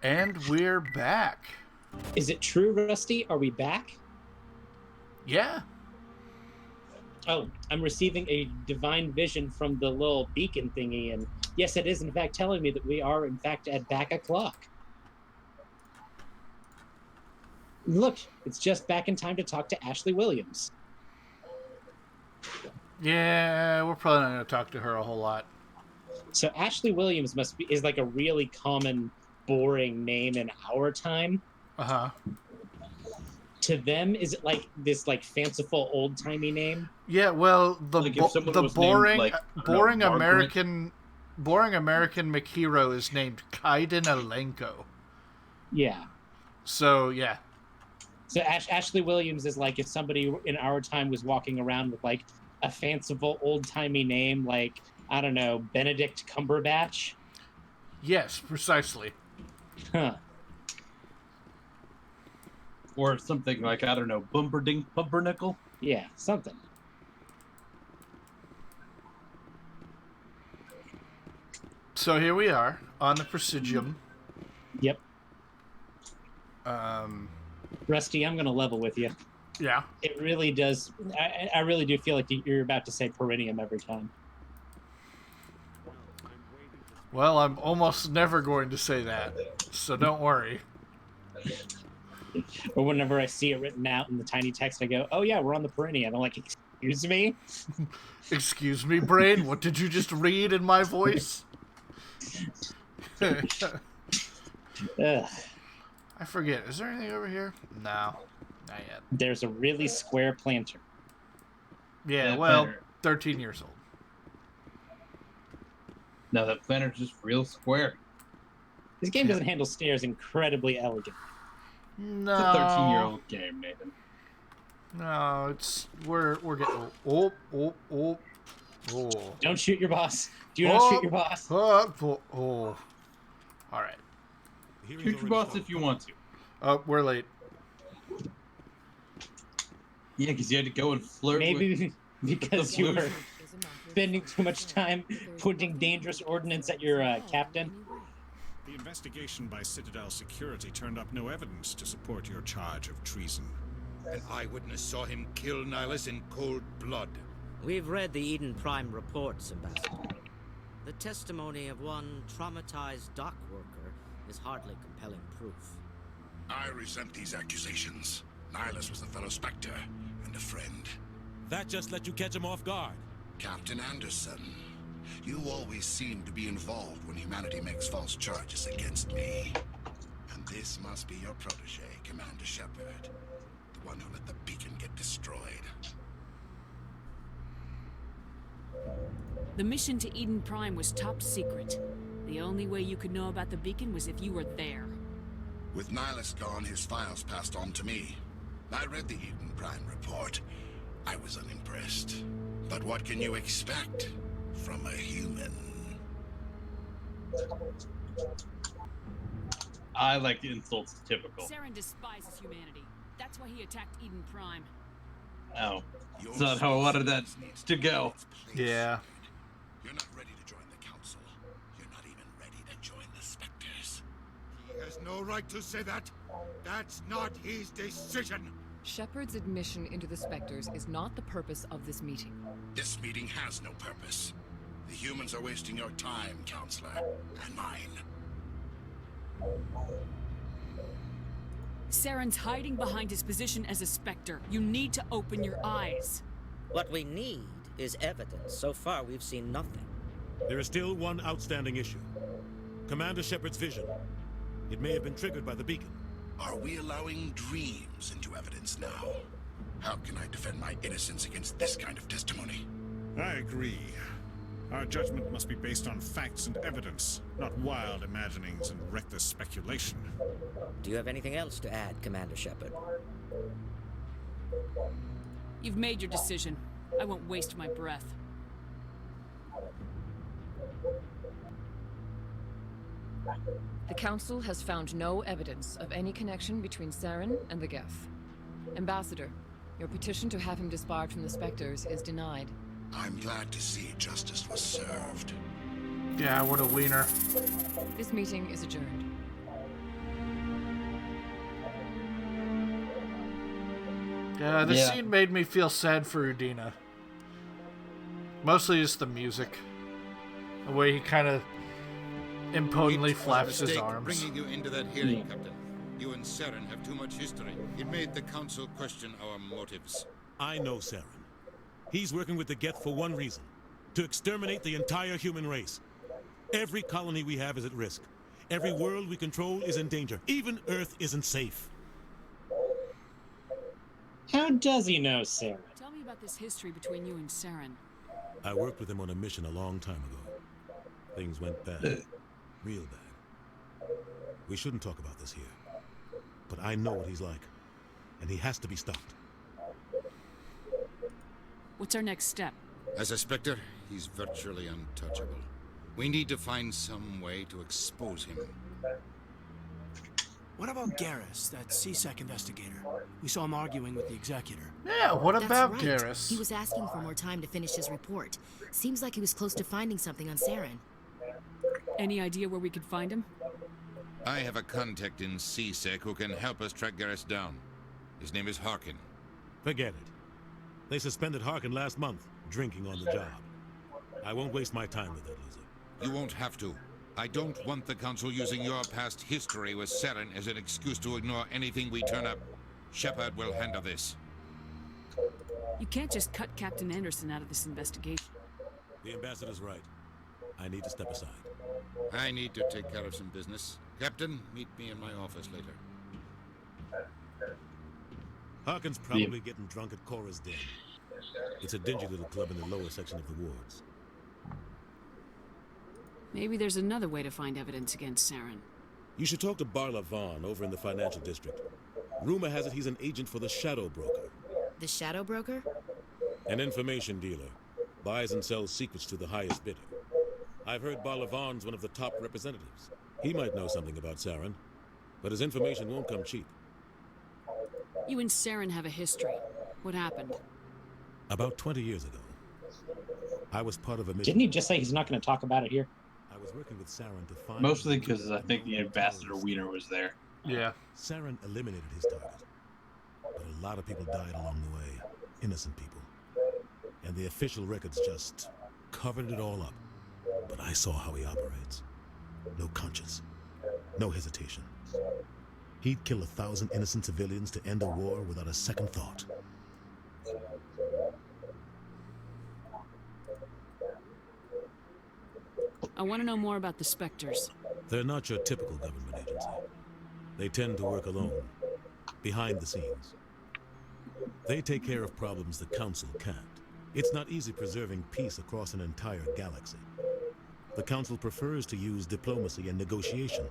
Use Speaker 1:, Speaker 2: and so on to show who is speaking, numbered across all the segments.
Speaker 1: And we're back.
Speaker 2: Is it true, Rusty? Are we back?
Speaker 1: Yeah.
Speaker 2: Oh, I'm receiving a divine vision from the little beacon thingy, and yes, it is in fact telling me that we are in fact at back o'clock. Look, it's just back in time to talk to Ashley Williams.
Speaker 1: Yeah, we're probably not going to talk to her a whole lot.
Speaker 2: So Ashley Williams is like a really common, boring name in our time.
Speaker 1: Uh-huh.
Speaker 2: To them, is it like this like fanciful old timey name?
Speaker 1: Yeah, well, the boring
Speaker 3: named,
Speaker 1: boring American McHero is named Kaiden Alenko.
Speaker 2: Yeah.
Speaker 1: So yeah.
Speaker 2: So Ashley Williams is like if somebody in our time was walking around with like a fanciful old timey name, like I don't know, Benedict Cumberbatch.
Speaker 1: Yes, precisely.
Speaker 2: Huh.
Speaker 3: Or something like, I don't know, Bumberdink Pumpernickel?
Speaker 2: Yeah, something.
Speaker 1: So here we are on the Presidium.
Speaker 2: Yep.
Speaker 1: Um,
Speaker 2: Rusty, I'm going to level with you.
Speaker 1: Yeah.
Speaker 2: It really does. I really do feel like you're about to say perineum every time.
Speaker 1: Well, I'm almost never going to say that, so don't worry.
Speaker 2: Or whenever I see it written out in the tiny text, I go, oh yeah, we're on the perineum. I'm like, excuse me?
Speaker 1: Excuse me, brain? What did you just read in my voice?
Speaker 2: Ugh.
Speaker 1: I forget. Is there anything over here? No. Not yet.
Speaker 2: There's a really square planter.
Speaker 1: Yeah,
Speaker 3: That
Speaker 1: well,
Speaker 3: planter.
Speaker 1: 13 years old.
Speaker 3: No, that planter's just real square.
Speaker 2: This game doesn't handle stairs incredibly elegantly.
Speaker 1: No.
Speaker 3: It's a 13-year-old game, Nathan.
Speaker 1: No, it's we're getting oh.
Speaker 2: Don't shoot your boss. Do not shoot your boss.
Speaker 1: Oh. All right.
Speaker 3: Shoot your boss if you want to.
Speaker 1: Oh, we're late.
Speaker 3: Yeah, because you had to go and flirt
Speaker 2: Maybe because you were
Speaker 4: Is a matter of
Speaker 2: spending too much time
Speaker 4: fact. There is
Speaker 2: putting
Speaker 4: no
Speaker 2: dangerous ordnance at your captain.
Speaker 5: The investigation by Citadel Security turned up no evidence to support your charge of treason.
Speaker 6: An eyewitness saw him kill Nihilus in cold blood.
Speaker 7: We've read the Eden Prime reports, Ambassador. The testimony of one traumatized dock worker is hardly compelling proof.
Speaker 6: I resent these accusations. Nihilus was a fellow Spectre and a friend.
Speaker 8: That just let you catch him off guard.
Speaker 6: Captain Anderson, you always seem to be involved when humanity makes false charges against me. And this must be your protege, Commander Shepard. The one who let the beacon get destroyed.
Speaker 4: The mission to Eden Prime was top secret. The only way you could know about the beacon was if you were there.
Speaker 6: With Nihilus gone, his files passed on to me. I read the Eden Prime report. I was unimpressed. But what can you expect from a human?
Speaker 3: I like insults, typical.
Speaker 4: Saren despises humanity. That's why he attacked Eden Prime.
Speaker 3: Oh. That's not how I wanted that to go.
Speaker 1: Yeah.
Speaker 6: You're not ready to join the Council. You're not even ready to join the Spectres. He has no right to say that. That's not his decision.
Speaker 9: Shepard's admission into the Spectres is not the purpose of this meeting.
Speaker 6: This meeting has no purpose. The humans are wasting your time, Counselor, and mine.
Speaker 4: Saren's hiding behind his position as a Spectre. You need to open your eyes.
Speaker 7: What we need is evidence. So far, we've seen nothing.
Speaker 8: There is still one outstanding issue. Commander Shepard's vision. It may have been triggered by the beacon.
Speaker 6: Are we allowing dreams into evidence now? How can I defend my innocence against this kind of testimony?
Speaker 5: I agree. Our judgment must be based on facts and evidence, not wild imaginings and reckless speculation.
Speaker 7: Do you have anything else to add, Commander Shepard?
Speaker 4: You've made your decision. I won't waste my breath.
Speaker 9: The Council has found no evidence of any connection between Saren and the Geth. Ambassador, your petition to have him disbarred from the Spectres is denied.
Speaker 6: I'm glad to see justice was served.
Speaker 1: Yeah, what a wiener.
Speaker 9: This meeting is adjourned.
Speaker 1: Yeah, the scene made me feel sad for Udina. Mostly just the music. The way he kind of impotently flaps his arms.
Speaker 10: Bringing you into that hearing, Captain. You and Saren have too much history. It made the Council question our motives.
Speaker 8: I know Saren. He's working with the Geth for one reason. To exterminate the entire human race. Every colony we have is at risk. Every world we control is in danger. Even Earth isn't safe.
Speaker 2: How does he know, Sarah?
Speaker 4: Tell me about this history between you and Saren.
Speaker 8: I worked with him on a mission a long time ago. Things went bad. Real bad. We shouldn't talk about this here. But I know what he's like. And he has to be stopped.
Speaker 4: What's our next step?
Speaker 10: As a Spectre, he's virtually untouchable. We need to find some way to expose him.
Speaker 11: What about Garrus, that CSEC investigator? We saw him arguing with the Executor.
Speaker 1: Yeah, what about
Speaker 12: That's right.
Speaker 1: Garrus?
Speaker 12: He was asking for more time to finish his report. Seems like he was close to finding something on Saren.
Speaker 4: Any idea where we could find him?
Speaker 10: I have a contact in CSEC who can help us track Garrus down. His name is Harkin.
Speaker 8: Forget it. They suspended Harkin last month, drinking on the job. I won't waste my time with that loser.
Speaker 10: You won't have to. I don't want the Council using your past history with Saren as an excuse to ignore anything we turn up. Shepard will handle this.
Speaker 4: You can't just cut Captain Anderson out of this investigation.
Speaker 8: The ambassador's right. I need to step aside.
Speaker 10: I need to take care of some business. Captain, meet me in my office later.
Speaker 8: Harkin's probably getting drunk at Cora's Den. It's a dingy little club in the lower section of the wards.
Speaker 4: Maybe there's another way to find evidence against Saren.
Speaker 8: You should talk to Barla Vaughn over in the financial district. Rumor has it he's an agent for the Shadow Broker.
Speaker 12: The Shadow Broker?
Speaker 8: An information dealer. Buys and sells secrets to the highest bidder. I've heard Barla Vaughn's one of the top representatives. He might know something about Saren, but his information won't come cheap.
Speaker 4: You and Saren have a history. What happened?
Speaker 8: About 20 years ago, I was part of a mission.
Speaker 2: Didn't he just say he's not going to talk about it here?
Speaker 8: I was working with Saren to find...
Speaker 3: Mostly because I think the Ambassador Wiener was there.
Speaker 1: Yeah.
Speaker 8: Saren eliminated his target. But a lot of people died along the way. Innocent people. And the official records just covered it all up. But I saw how he operates. No conscience. No hesitation. He'd kill 1,000 innocent civilians to end a war without a second thought.
Speaker 4: I want to know more about the Spectres.
Speaker 8: They're not your typical government agency. They tend to work alone, behind the scenes. They take care of problems the Council can't. It's not easy preserving peace across an entire galaxy. The Council prefers to use diplomacy and negotiation.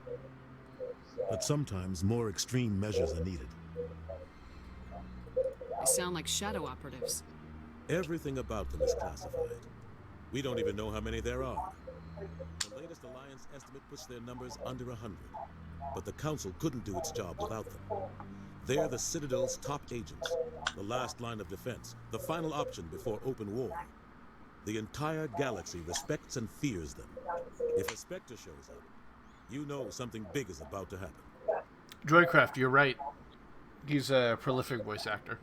Speaker 8: But sometimes more extreme measures are needed.
Speaker 4: They sound like shadow operatives.
Speaker 8: Everything about them is classified. We don't even know how many there are. The latest Alliance estimate puts their numbers under 100. But the Council couldn't do its job without them. They're the Citadel's top agents, the last line of defense, the final option before open war. The entire galaxy respects and fears them. If a Spectre shows up, you know something big is about to happen.
Speaker 1: Joycraft, you're right. He's a prolific voice actor.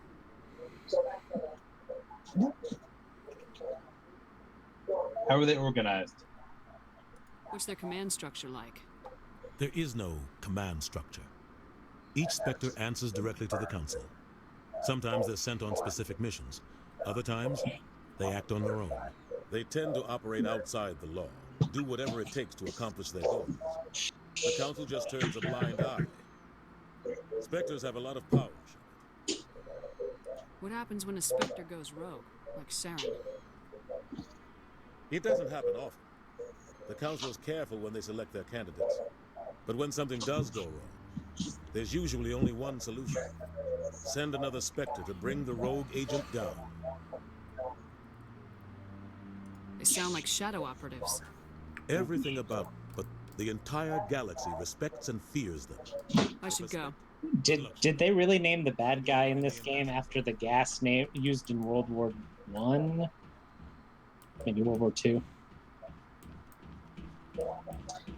Speaker 3: How are they organized?
Speaker 4: What's their command structure like?
Speaker 8: There is no command structure. Each Spectre answers directly to the Council. Sometimes they're sent on specific missions. Other times, they act on their own. They tend to operate outside the law, do whatever it takes to accomplish their goals. The Council just turns a blind eye. Spectres have a lot of power.
Speaker 4: What happens when a Spectre goes rogue, like Saren?
Speaker 8: It doesn't happen often. The Council is careful when they select their candidates. But when something does go wrong, there's usually only one solution. Send another Spectre to bring the rogue agent down.
Speaker 4: They sound like shadow operatives.
Speaker 8: Everything about, but the entire galaxy respects and fears them.
Speaker 4: I should go.
Speaker 2: Did they really name the bad guy in this game after the gas name used in World War I? Maybe World War II.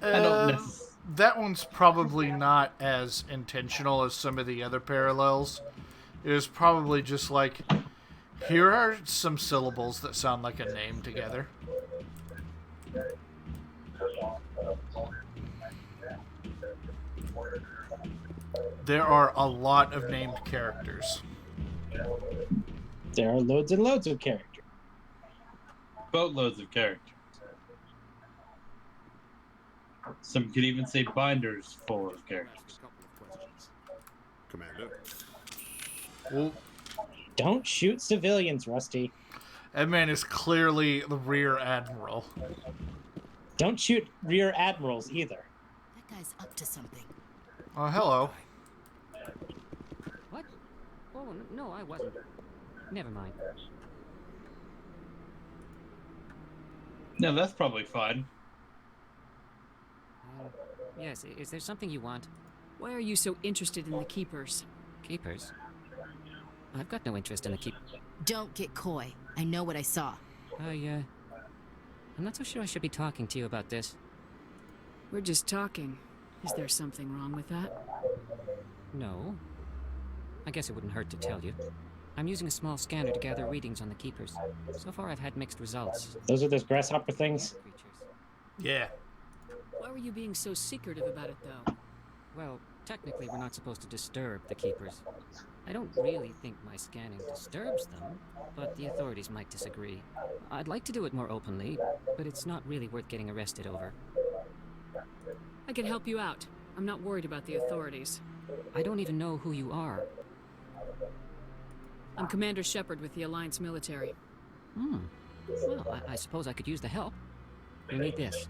Speaker 1: That one's probably not as intentional as some of the other parallels. It was probably just like, here are some syllables that sound like a name together. There are a lot of named characters.
Speaker 2: There are loads and loads of characters.
Speaker 3: Boatloads of characters. Some could even say binders full of characters.
Speaker 5: Commander.
Speaker 1: Well,
Speaker 2: don't shoot civilians, Rusty.
Speaker 1: That man is clearly the rear admiral.
Speaker 2: Don't shoot rear admirals either.
Speaker 12: That guy's up to something.
Speaker 1: Oh, hello.
Speaker 13: What? Oh, no, I wasn't. Never mind.
Speaker 3: No, that's probably fine.
Speaker 13: Yes, is there something you want?
Speaker 4: Why are you so interested in the Keepers?
Speaker 13: Keepers? I've got no interest in the Keep...
Speaker 12: Don't get coy. I know what I saw.
Speaker 13: I'm not so sure I should be talking to you about this.
Speaker 4: We're just talking. Is there something wrong with that?
Speaker 13: No. I guess it wouldn't hurt to tell you. I'm using a small scanner to gather readings on the Keepers. So far I've had mixed results.
Speaker 2: Those are those grasshopper things?
Speaker 1: Yeah.
Speaker 4: Why were you being so secretive about it, though?
Speaker 13: Well, technically we're not supposed to disturb the Keepers. I don't really think my scanning disturbs them, but the authorities might disagree. I'd like to do it more openly, but it's not really worth getting arrested over.
Speaker 4: I can help you out. I'm not worried about the authorities.
Speaker 13: I don't even know who you are.
Speaker 4: I'm Commander Shepard with the Alliance military.
Speaker 13: Well, I suppose I could use the help. You need this.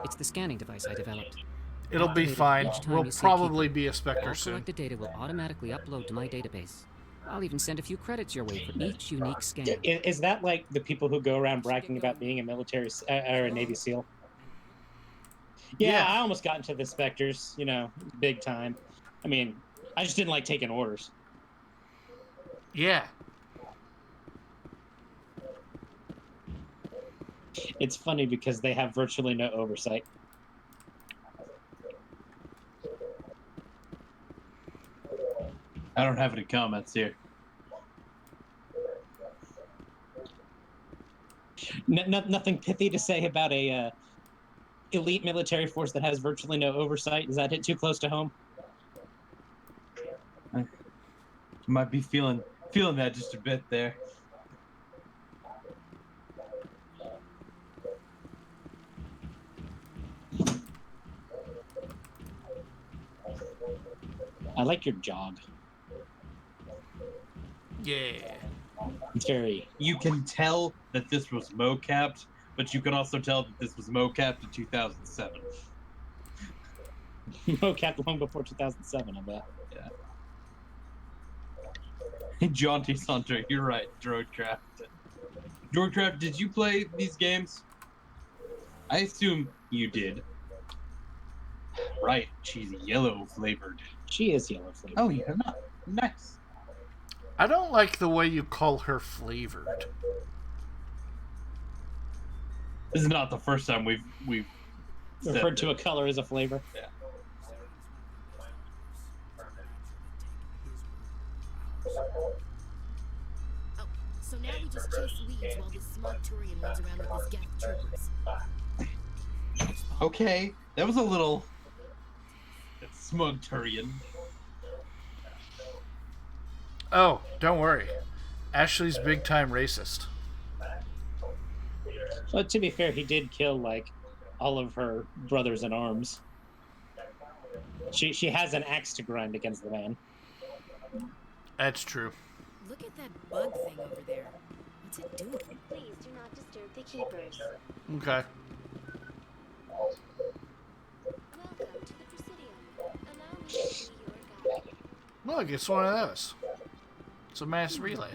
Speaker 13: It's the scanning device I developed.
Speaker 1: It'll be fine. We'll probably be a Spectre
Speaker 13: all
Speaker 1: soon.
Speaker 13: collected data will automatically upload to my database. I'll even send a few credits your way for each unique scan.
Speaker 2: Is that like the people who go around bragging about being a military or a Navy SEAL? Yeah, I almost got into the Spectres, you know, big time. I mean, I just didn't like taking orders.
Speaker 1: Yeah.
Speaker 2: It's funny because they have virtually no oversight.
Speaker 3: I don't have any comments here.
Speaker 2: Nothing pithy to say about a elite military force that has virtually no oversight. Does that hit too close to home?
Speaker 3: You might be feeling that just a bit there.
Speaker 2: I like your jog.
Speaker 1: Yeah.
Speaker 2: It's very...
Speaker 3: You can tell that this was mocapped, but you can also tell that this was mocapped in 2007.
Speaker 2: Mocapped long before 2007, I bet.
Speaker 3: Yeah. Jaunty Hunter, you're right, Droidcraft. Droidcraft, did you play these games? I assume you did. Right, she's yellow flavored.
Speaker 2: She is yellow flavored.
Speaker 3: Oh, yeah, nice.
Speaker 1: I don't like the way you call her flavored.
Speaker 3: This is not the first time we've
Speaker 2: referred to a color as a flavor.
Speaker 3: Yeah.
Speaker 12: Oh, so now we just chase leads while this smug Turian runs around with his Geth troopers.
Speaker 3: Okay, that was a little smug Turian.
Speaker 1: Oh, don't worry. Ashley's big time racist.
Speaker 2: Well, to be fair, he did kill, like, all of her brothers in arms. She has an axe to grind against the man.
Speaker 1: That's true.
Speaker 12: Look at that bug thing over there. What's it doing?
Speaker 14: Please do not disturb the Keepers.
Speaker 1: Okay.
Speaker 14: Welcome to the Presidium. Allow me to be your guide.
Speaker 1: Look, it's one of those. It's a mass relay.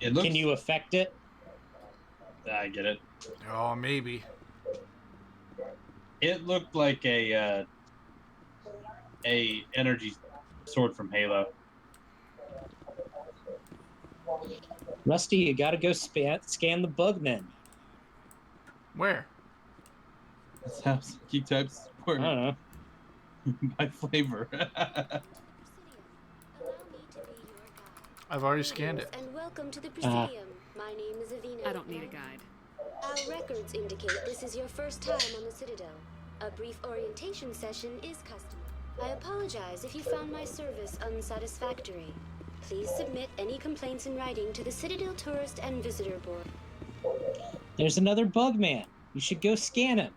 Speaker 2: Can you affect it?
Speaker 3: I get it.
Speaker 1: Oh, maybe.
Speaker 3: It looked like a energy sword from Halo.
Speaker 2: Rusty, you gotta go scan the bugmen.
Speaker 1: Where?
Speaker 3: That's how key types work.
Speaker 2: I don't know.
Speaker 3: By flavor.
Speaker 1: I've already scanned it.
Speaker 14: And welcome to the Presidium. My name is Avina.
Speaker 4: I don't need a guide.
Speaker 14: Our records indicate this is your first time on the Citadel. A brief orientation session is customary. I apologize if you found my service unsatisfactory. Please submit any complaints in writing to the Citadel Tourist and Visitor Board.
Speaker 2: There's another bugman. You should go scan him.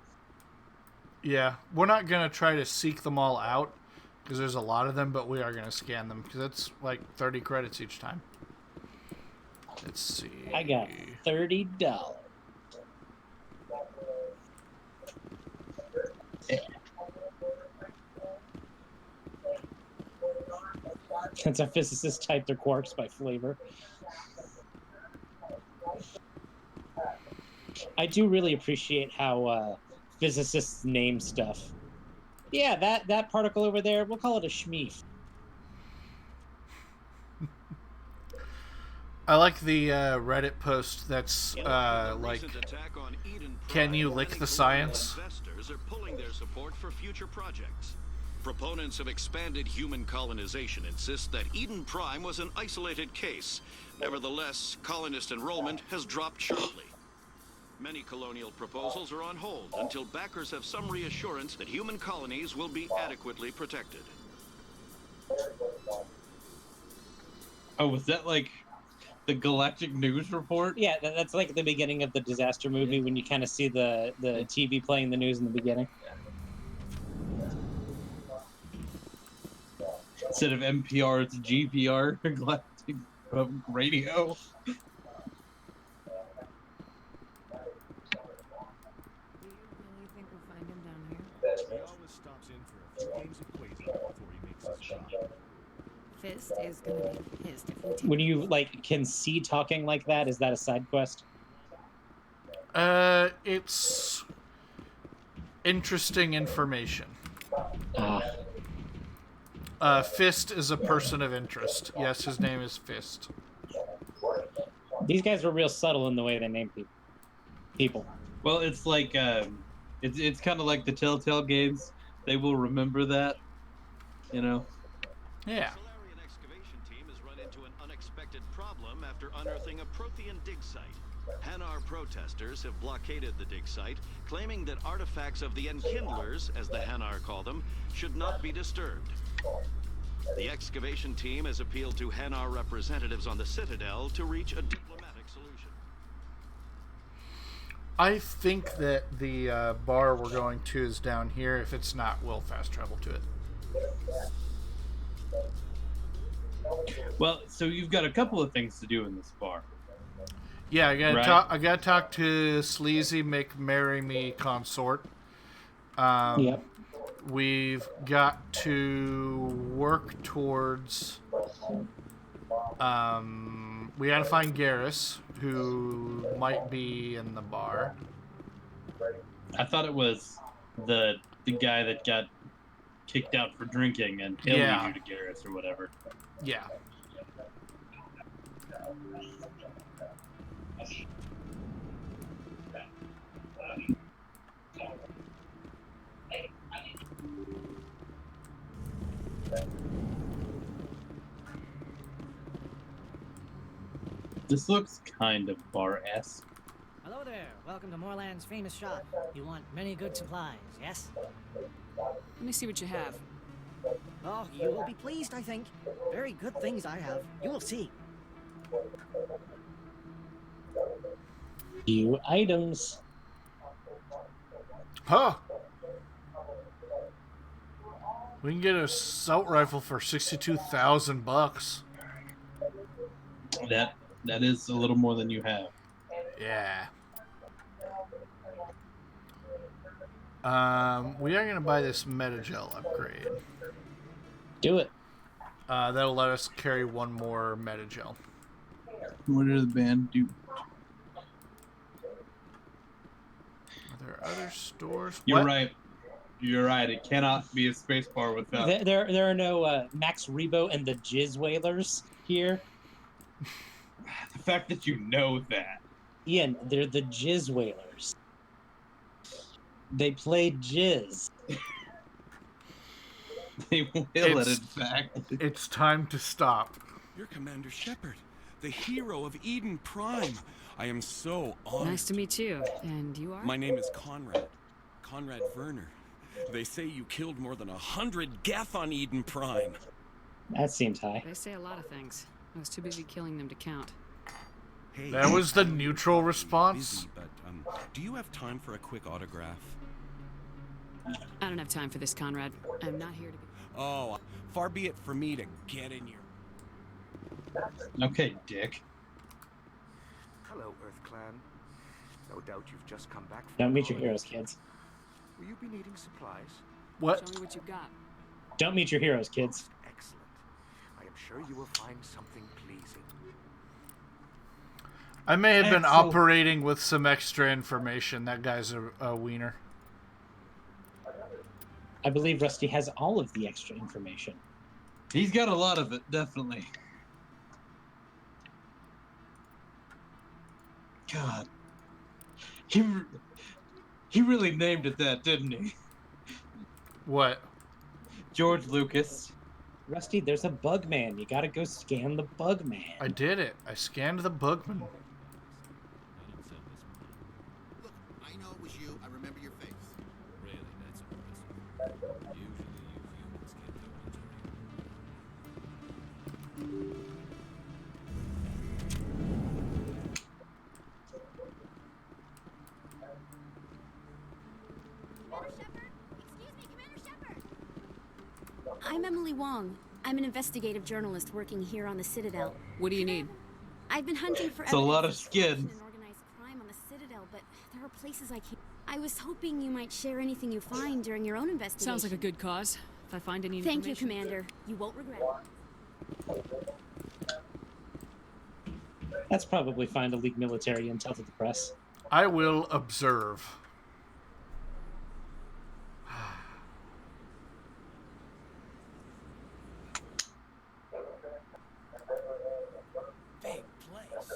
Speaker 1: Yeah, we're not going to try to seek them all out, because there's a lot of them, but we are going to scan them, because it's like 30 credits each time. Let's see.
Speaker 2: I got $30. Since our physicists type their quarks by flavor. I do really appreciate how physicists name stuff. Yeah, that particle over there, we'll call it a schmeef.
Speaker 1: I like the Reddit post that's like, can you lick the science?
Speaker 15: Investors are pulling their support for future projects. Proponents of expanded human colonization insist that Eden Prime was an isolated case. Nevertheless, colonist enrollment has dropped sharply. Many colonial proposals are on hold until backers have some reassurance that human colonies will be adequately protected.
Speaker 3: Oh, was that like the Galactic News Report?
Speaker 2: Yeah, that's like the beginning of the disaster movie when you kind of see the TV playing the news in the beginning.
Speaker 3: Instead of NPR, it's GPR, Galactic Radio.
Speaker 16: He always stops in for a few games of Quasar before he makes his shot.
Speaker 4: Fist is gonna be pissed if we take
Speaker 2: When you can see talking like that, is that a side quest?
Speaker 1: It's interesting information. Fist is a person of interest. Yes, his name is Fist.
Speaker 2: These guys were real subtle in the way they name people.
Speaker 3: Well, it's like it's kind of like the Telltale games. They will remember that, you know.
Speaker 1: Yeah.
Speaker 15: Solarian excavation team has run into an unexpected problem after unearthing a Prothean dig site. Hanar protesters have blockaded the dig site, claiming that artifacts of the Enkindlers, as the Hanar call them, should not be disturbed. The excavation team has appealed to Hanar representatives on the Citadel to reach a diplomatic solution.
Speaker 1: I think that the bar we're going to is down here. If it's not, we'll fast travel to it.
Speaker 3: Well, so you've got a couple of things to do in this bar.
Speaker 1: Yeah, I gotta
Speaker 3: Right.
Speaker 1: I gotta talk to Sleazy McMarry-Me consort.
Speaker 2: Yep.
Speaker 1: We've got to work towards. We gotta find Garrus, who might be in the bar.
Speaker 3: I thought it was the guy that got kicked out for drinking and he'll
Speaker 1: Yeah.
Speaker 3: lead you to Garrus or whatever.
Speaker 1: Yeah.
Speaker 3: This looks kind of bar-esque.
Speaker 17: Hello there. Welcome to Moorland's famous shop. You want many good supplies, yes?
Speaker 4: Let me see what you have.
Speaker 17: Oh, you will be pleased, I think. Very good things I have. You will see.
Speaker 2: Few items.
Speaker 1: Huh. We can get a assault rifle for $62,000.
Speaker 3: That is a little more than you have.
Speaker 1: Yeah. We are gonna buy this Metagel upgrade.
Speaker 2: Do it.
Speaker 1: That'll let us carry one more Metagel.
Speaker 3: What does the band do?
Speaker 1: Are there other stores?
Speaker 3: You're
Speaker 1: What?
Speaker 3: right. You're right. It cannot be a space bar without.
Speaker 2: There are no Max Rebo and the Jizz Whalers here.
Speaker 3: The fact that you know that.
Speaker 2: Ian, they're the Jizz Whalers. They play jizz.
Speaker 3: They will it, in fact.
Speaker 1: It's time to stop.
Speaker 18: You're Commander Shepard, the hero of Eden Prime. I am so honored.
Speaker 4: Nice to meet you. And you are?
Speaker 18: My name is Conrad. Conrad Werner. They say you killed more than 100 Geth on Eden Prime.
Speaker 2: That seems high.
Speaker 4: They say a lot of things. I was too busy killing them to count.
Speaker 18: Hey,
Speaker 1: That was the neutral
Speaker 18: I'm
Speaker 1: response.
Speaker 18: busy, but do you have time for a quick autograph?
Speaker 4: I don't have time for this, Conrad. I'm not here to be...
Speaker 18: Oh, far be it for me to get in your...
Speaker 3: Okay, Dick.
Speaker 19: Hello, Earth Clan. No doubt you've just come back from
Speaker 2: Don't meet your
Speaker 19: college.
Speaker 2: heroes, kids.
Speaker 19: Will you be needing supplies?
Speaker 1: What?
Speaker 4: Show me what you got.
Speaker 2: Don't meet your heroes, kids.
Speaker 19: Excellent. I am sure you will find something pleasing.
Speaker 1: I may have been
Speaker 3: Excellent.
Speaker 1: operating with some extra information. That guy's a wiener.
Speaker 2: I believe Rusty has all of the extra information.
Speaker 3: He's got a lot of it, definitely. God. He really named it that, didn't he?
Speaker 1: What?
Speaker 3: George Lucas.
Speaker 2: Rusty, there's a bug man. You gotta go scan the bug man.
Speaker 1: I did it. I scanned the Bugman.
Speaker 6: Look, I know it was you. I remember your face.
Speaker 20: Really, that's impressive. Usually you humans get no injury.
Speaker 12: I'm Emily Wong. I'm an investigative journalist working here on the Citadel.
Speaker 4: What do you need?
Speaker 12: I've been hunting for
Speaker 3: It's a lot of
Speaker 12: evidence
Speaker 3: skin.
Speaker 12: corruption and organized crime on the Citadel, but there are places I can't. I was hoping you might share anything you find during your own investigation.
Speaker 4: Sounds like a good cause. If I find any
Speaker 12: Thank you,
Speaker 4: information...
Speaker 12: Commander. You won't regret it.
Speaker 2: That's probably fine to leak military intel to the press.
Speaker 1: I will observe.
Speaker 11: Big place.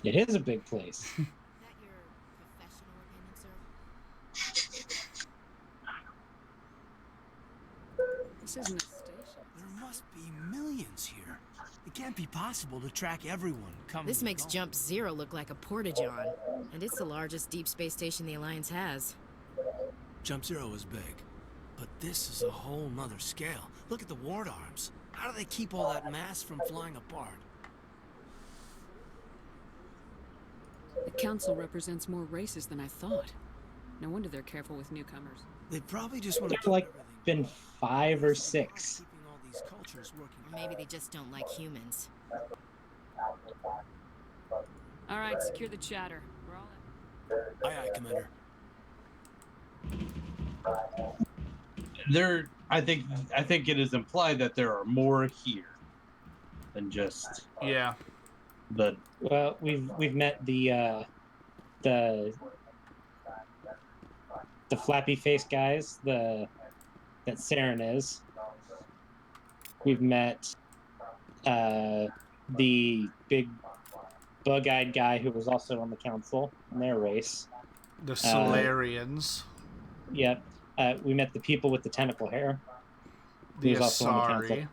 Speaker 2: It is a big place.
Speaker 4: This isn't a station.
Speaker 11: There must be millions here. It can't be possible to track everyone coming.
Speaker 21: This
Speaker 11: and
Speaker 21: makes
Speaker 11: going.
Speaker 21: Jump Zero look like a porta-john, and it's the largest deep space station the Alliance has.
Speaker 11: Jump Zero is big, but this is a whole nother scale. Look at the ward arms. How do they keep all that mass from flying apart?
Speaker 4: The council represents more races than I thought. No wonder they're careful with newcomers.
Speaker 11: They probably just want to
Speaker 2: There's
Speaker 11: keep
Speaker 2: like
Speaker 11: everything
Speaker 2: been 5 or 6.
Speaker 11: keeping all these cultures working.
Speaker 21: Or maybe they just don't like humans.
Speaker 4: All right, secure the chatter. We're all in.
Speaker 11: Aye, aye, Commander.
Speaker 3: I think it is implied that there are more here than just
Speaker 1: Yeah.
Speaker 3: the.
Speaker 2: Well, we've met the flappy face guys, that Saren is. We've met the big bug-eyed guy who was also on the council in their race.
Speaker 1: The Solarians.
Speaker 2: Yep. We met the people with the tentacle hair.
Speaker 1: The
Speaker 2: who was also on the
Speaker 1: Asari.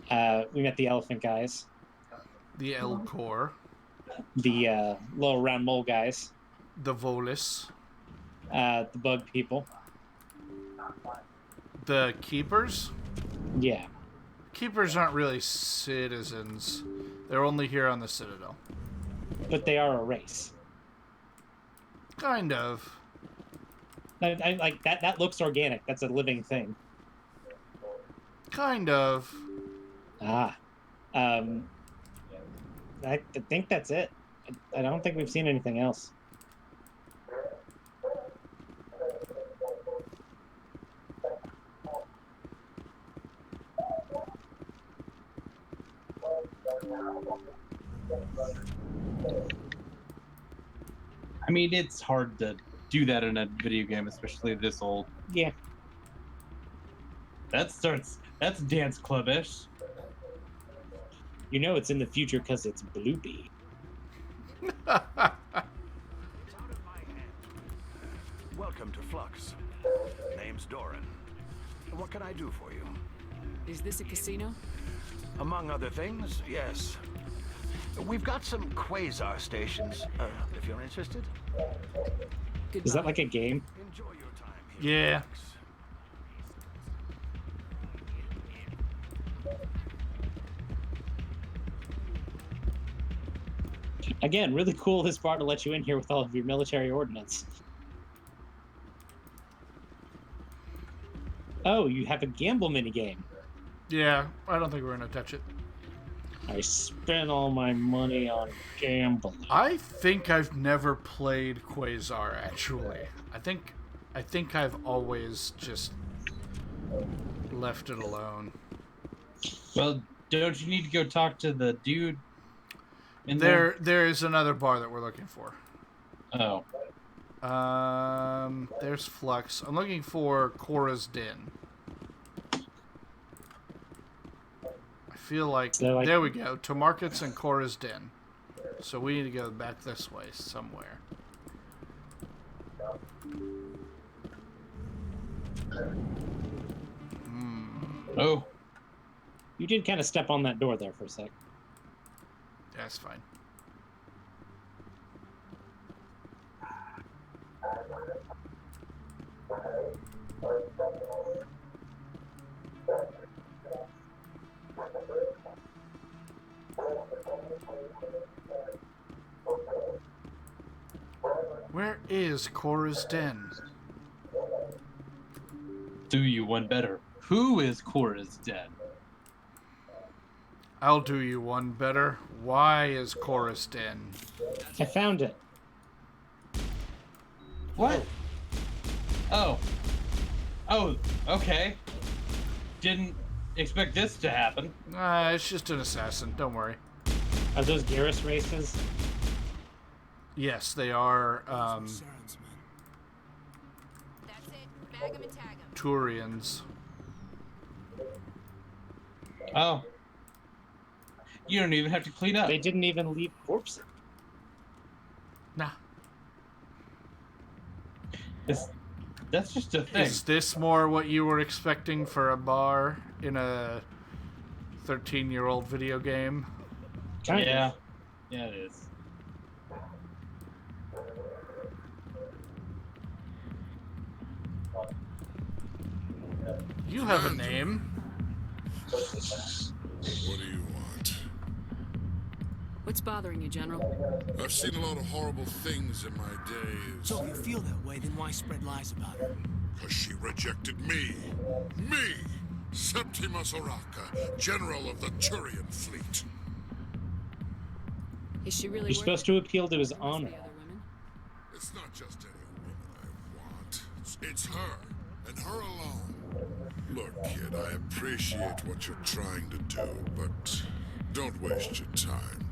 Speaker 2: council. We met the elephant guys.
Speaker 1: The Elcor.
Speaker 2: The little round mole guys.
Speaker 1: The Volus.
Speaker 2: The bug people.
Speaker 1: The Keepers.
Speaker 2: Yeah.
Speaker 1: Keepers aren't really citizens. They're only here on the Citadel.
Speaker 2: But they are a race.
Speaker 1: Kind of.
Speaker 2: I like that. That looks organic. That's a living thing.
Speaker 1: Kind of.
Speaker 2: I think that's it. I don't think we've seen anything else.
Speaker 3: I mean, it's hard to do that in a video game, especially this old.
Speaker 2: Yeah.
Speaker 3: That's Dance Club-ish.
Speaker 2: You know it's in the future because it's Bloopy.
Speaker 19: Welcome to Flux. Name's Doran. What can I do for you?
Speaker 4: Is this a casino?
Speaker 19: Among other things, yes. We've got some quasar stations, if you're interested.
Speaker 2: Is that like a game?
Speaker 19: Enjoy your time here.
Speaker 1: Yeah.
Speaker 2: Again, really cool this bar to let you in here with all of your military ordnance. Oh, you have a gamble minigame.
Speaker 1: Yeah, I don't think we're gonna touch it.
Speaker 2: I spent all my money on gambling.
Speaker 1: I think I've never played Quasar, actually. I think I've always just left it alone.
Speaker 3: Well, don't you need to go talk to the dude in
Speaker 1: There is another bar that we're looking for.
Speaker 3: Oh.
Speaker 1: There's Flux. I'm looking for Cora's Den. I feel like, there we go. To Markets and Cora's Den. So we need to go back this way somewhere.
Speaker 2: Oh. You did kind of step on that door there for a sec.
Speaker 1: That's fine. Where is Cora's Den?
Speaker 3: Do you one better? Who is Cora's Den?
Speaker 1: I'll do you one better. Why is Cora's Den?
Speaker 2: I found it.
Speaker 3: What? Oh. Oh, okay. Didn't expect this to happen.
Speaker 1: It's just an assassin. Don't worry.
Speaker 2: Are those Garrus races?
Speaker 1: Yes, they are.
Speaker 21: That's it. Bag 'em and tag 'em.
Speaker 1: Turians.
Speaker 3: Oh. You don't even have to clean up.
Speaker 2: They didn't even leave corpses.
Speaker 1: Nah.
Speaker 3: That's just a thing.
Speaker 1: Is this more what you were expecting for a bar in a 13-year-old video game?
Speaker 3: Yeah. Yeah, it is.
Speaker 1: You have a name.
Speaker 5: What do you want?
Speaker 4: What's bothering you, General?
Speaker 5: I've seen a lot of horrible things in my days.
Speaker 11: So if you feel that way, then why spread lies about her?
Speaker 5: Because she rejected me. Me! Septimus Oraka, General of the Turian Fleet.
Speaker 4: Is she really
Speaker 2: You're supposed to appeal to his honor.
Speaker 5: It's not just any woman I want. It's her, and her alone. Look, kid, I appreciate what you're trying to do, but don't waste your time.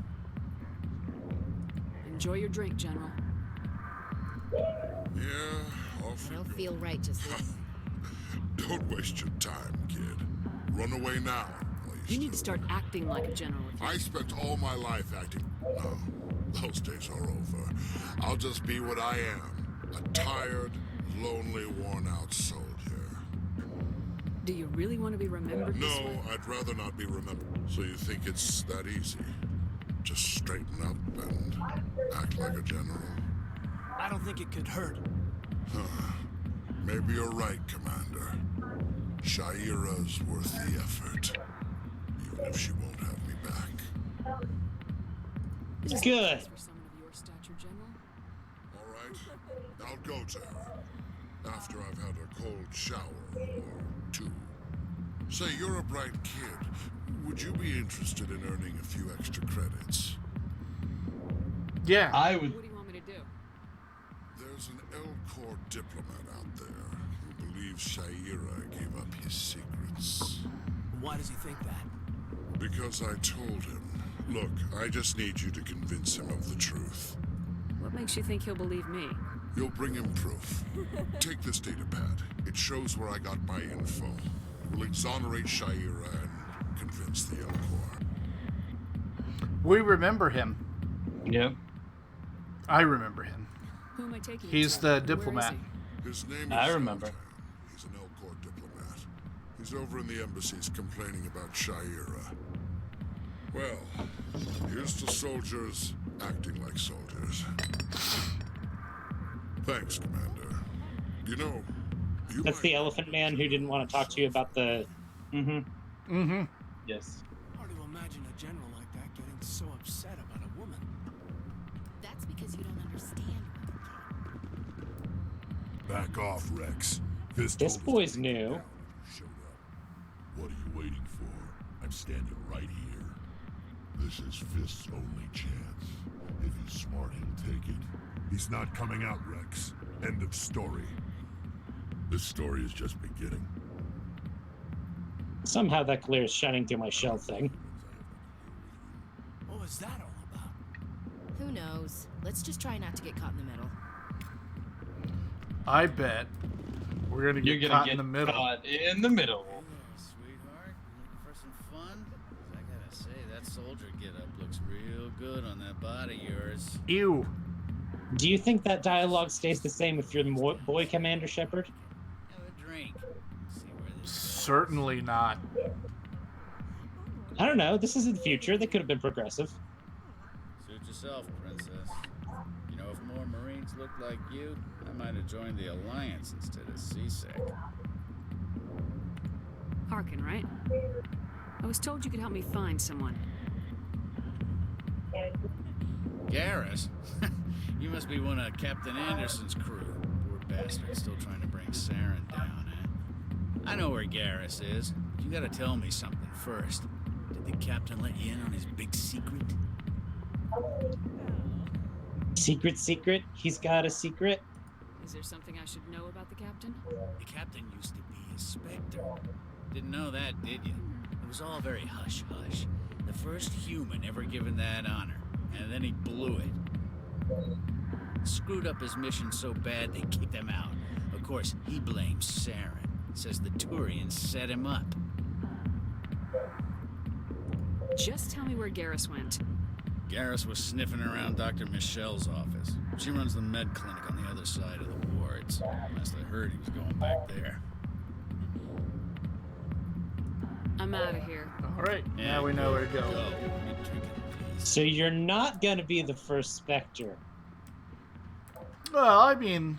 Speaker 4: Enjoy your drink, General.
Speaker 5: Yeah, off
Speaker 21: I don't feel right just listening.
Speaker 5: Don't waste your time, kid. Run away now.
Speaker 4: You need to start acting like a general.
Speaker 5: I spent all my life acting. No, those days are over. I'll just be what I am. A tired, lonely, worn-out soldier.
Speaker 4: Do you really want to be remembered this
Speaker 5: No,
Speaker 4: way?
Speaker 5: I'd rather not be remembered. So you think it's that easy? Just straighten up and act like a general?
Speaker 11: I don't think it could hurt.
Speaker 5: Maybe you're right, Commander. Shaira's worth the effort. Even if she won't have me back.
Speaker 2: Good.
Speaker 4: For someone of your stature, General.
Speaker 5: All right, I'll go to her. After I've had a cold shower or two. Say, you're a bright kid. Would you be interested in earning a few extra credits?
Speaker 1: Yeah.
Speaker 3: I would.
Speaker 4: What do you want me to do?
Speaker 5: There's an Elcor diplomat out there who believes Shaira gave up his secrets.
Speaker 11: Why does he think that?
Speaker 5: Because I told him. Look, I just need you to convince him of the truth.
Speaker 4: What makes you think he'll believe me?
Speaker 5: You'll bring him proof. Take this datapad. It shows where I got my info. It will exonerate Shaira and convince the Elcor.
Speaker 1: We remember him.
Speaker 3: Yep.
Speaker 1: I remember him.
Speaker 4: Who am I taking?
Speaker 1: He's
Speaker 4: you to?
Speaker 1: the
Speaker 4: Where is
Speaker 1: diplomat.
Speaker 4: he?
Speaker 5: His name is
Speaker 3: I remember.
Speaker 5: Zoltan. He's an Elcor diplomat. He's over in the embassies complaining about Shaira. Well, here's to soldiers acting like soldiers. Thanks, Commander. You know,
Speaker 2: That's the elephant man who didn't want to talk to you about the...
Speaker 3: Yes.
Speaker 11: Hard to imagine a general like that getting so upset about a woman.
Speaker 12: That's because you don't understand.
Speaker 5: Back off, Rex. Fist
Speaker 2: This
Speaker 5: told us
Speaker 2: boy's
Speaker 5: to
Speaker 2: new.
Speaker 5: down. Showed up. What are you waiting for? I'm standing right here. This is Fist's only chance. If he's smart, he'll take it. He's not coming out, Rex. End of story. This story is just beginning.
Speaker 2: Somehow that glare is shining through my shell thing.
Speaker 11: What was that all about?
Speaker 21: Who knows? Let's just try not to get caught in the middle.
Speaker 1: I bet we're gonna
Speaker 3: You're
Speaker 1: get
Speaker 3: gonna
Speaker 1: caught
Speaker 3: get
Speaker 1: in the middle.
Speaker 3: caught in the middle.
Speaker 20: Sweetheart, looking for some fun? 'Cause I gotta say, that soldier getup looks real good on that body of yours.
Speaker 1: Ew.
Speaker 2: Do you think that dialogue stays the same if you're the boy Commander Shepard?
Speaker 20: Have a drink. See where this
Speaker 1: Certainly not.
Speaker 2: I don't know. This is the future. They could have been progressive.
Speaker 20: Suit yourself, princess. You know, if more Marines looked like you, I might have joined the Alliance instead of Seasick.
Speaker 4: Harkin, right? I was told you could help me find someone.
Speaker 20: Garrus? You must be one of Captain Anderson's crew. Poor bastard, still trying to bring Saren down, eh? I know where Garrus is. But you gotta tell me something first. Did the captain let you in on his big secret?
Speaker 2: Secret? He's got a secret?
Speaker 4: Is there something I should know about the captain?
Speaker 20: The captain used to be a Spectre. Didn't know that, did you? It was all very hush-hush. The first human ever given that honor. And then he blew it. Screwed up his mission so bad they kicked him out. Of course, he blames Saren. Says the Turians set him up.
Speaker 4: Just tell me where Garrus went.
Speaker 20: Garrus was sniffing around Dr. Michelle's office. She runs the med clinic on the other side of the wards. Last I heard, he was going back there.
Speaker 4: I'm out of here.
Speaker 1: All right, now we know where to go.
Speaker 2: So you're not gonna be the first Spectre.
Speaker 1: Well, I mean,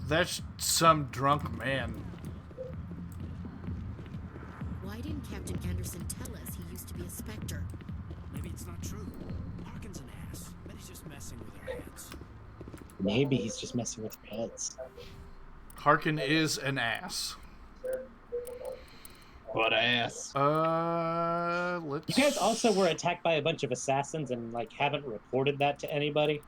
Speaker 1: that's some drunk man.
Speaker 21: Why didn't Captain Anderson tell us he used to be a Spectre?
Speaker 11: Maybe it's not true. Harkin's an ass. Bet he's just messing with our heads.
Speaker 2: Maybe he's just messing with your heads.
Speaker 1: Harkin is an ass.
Speaker 3: What ass.
Speaker 1: Let's...
Speaker 2: You guys also were attacked by a bunch of assassins and like haven't reported that to anybody.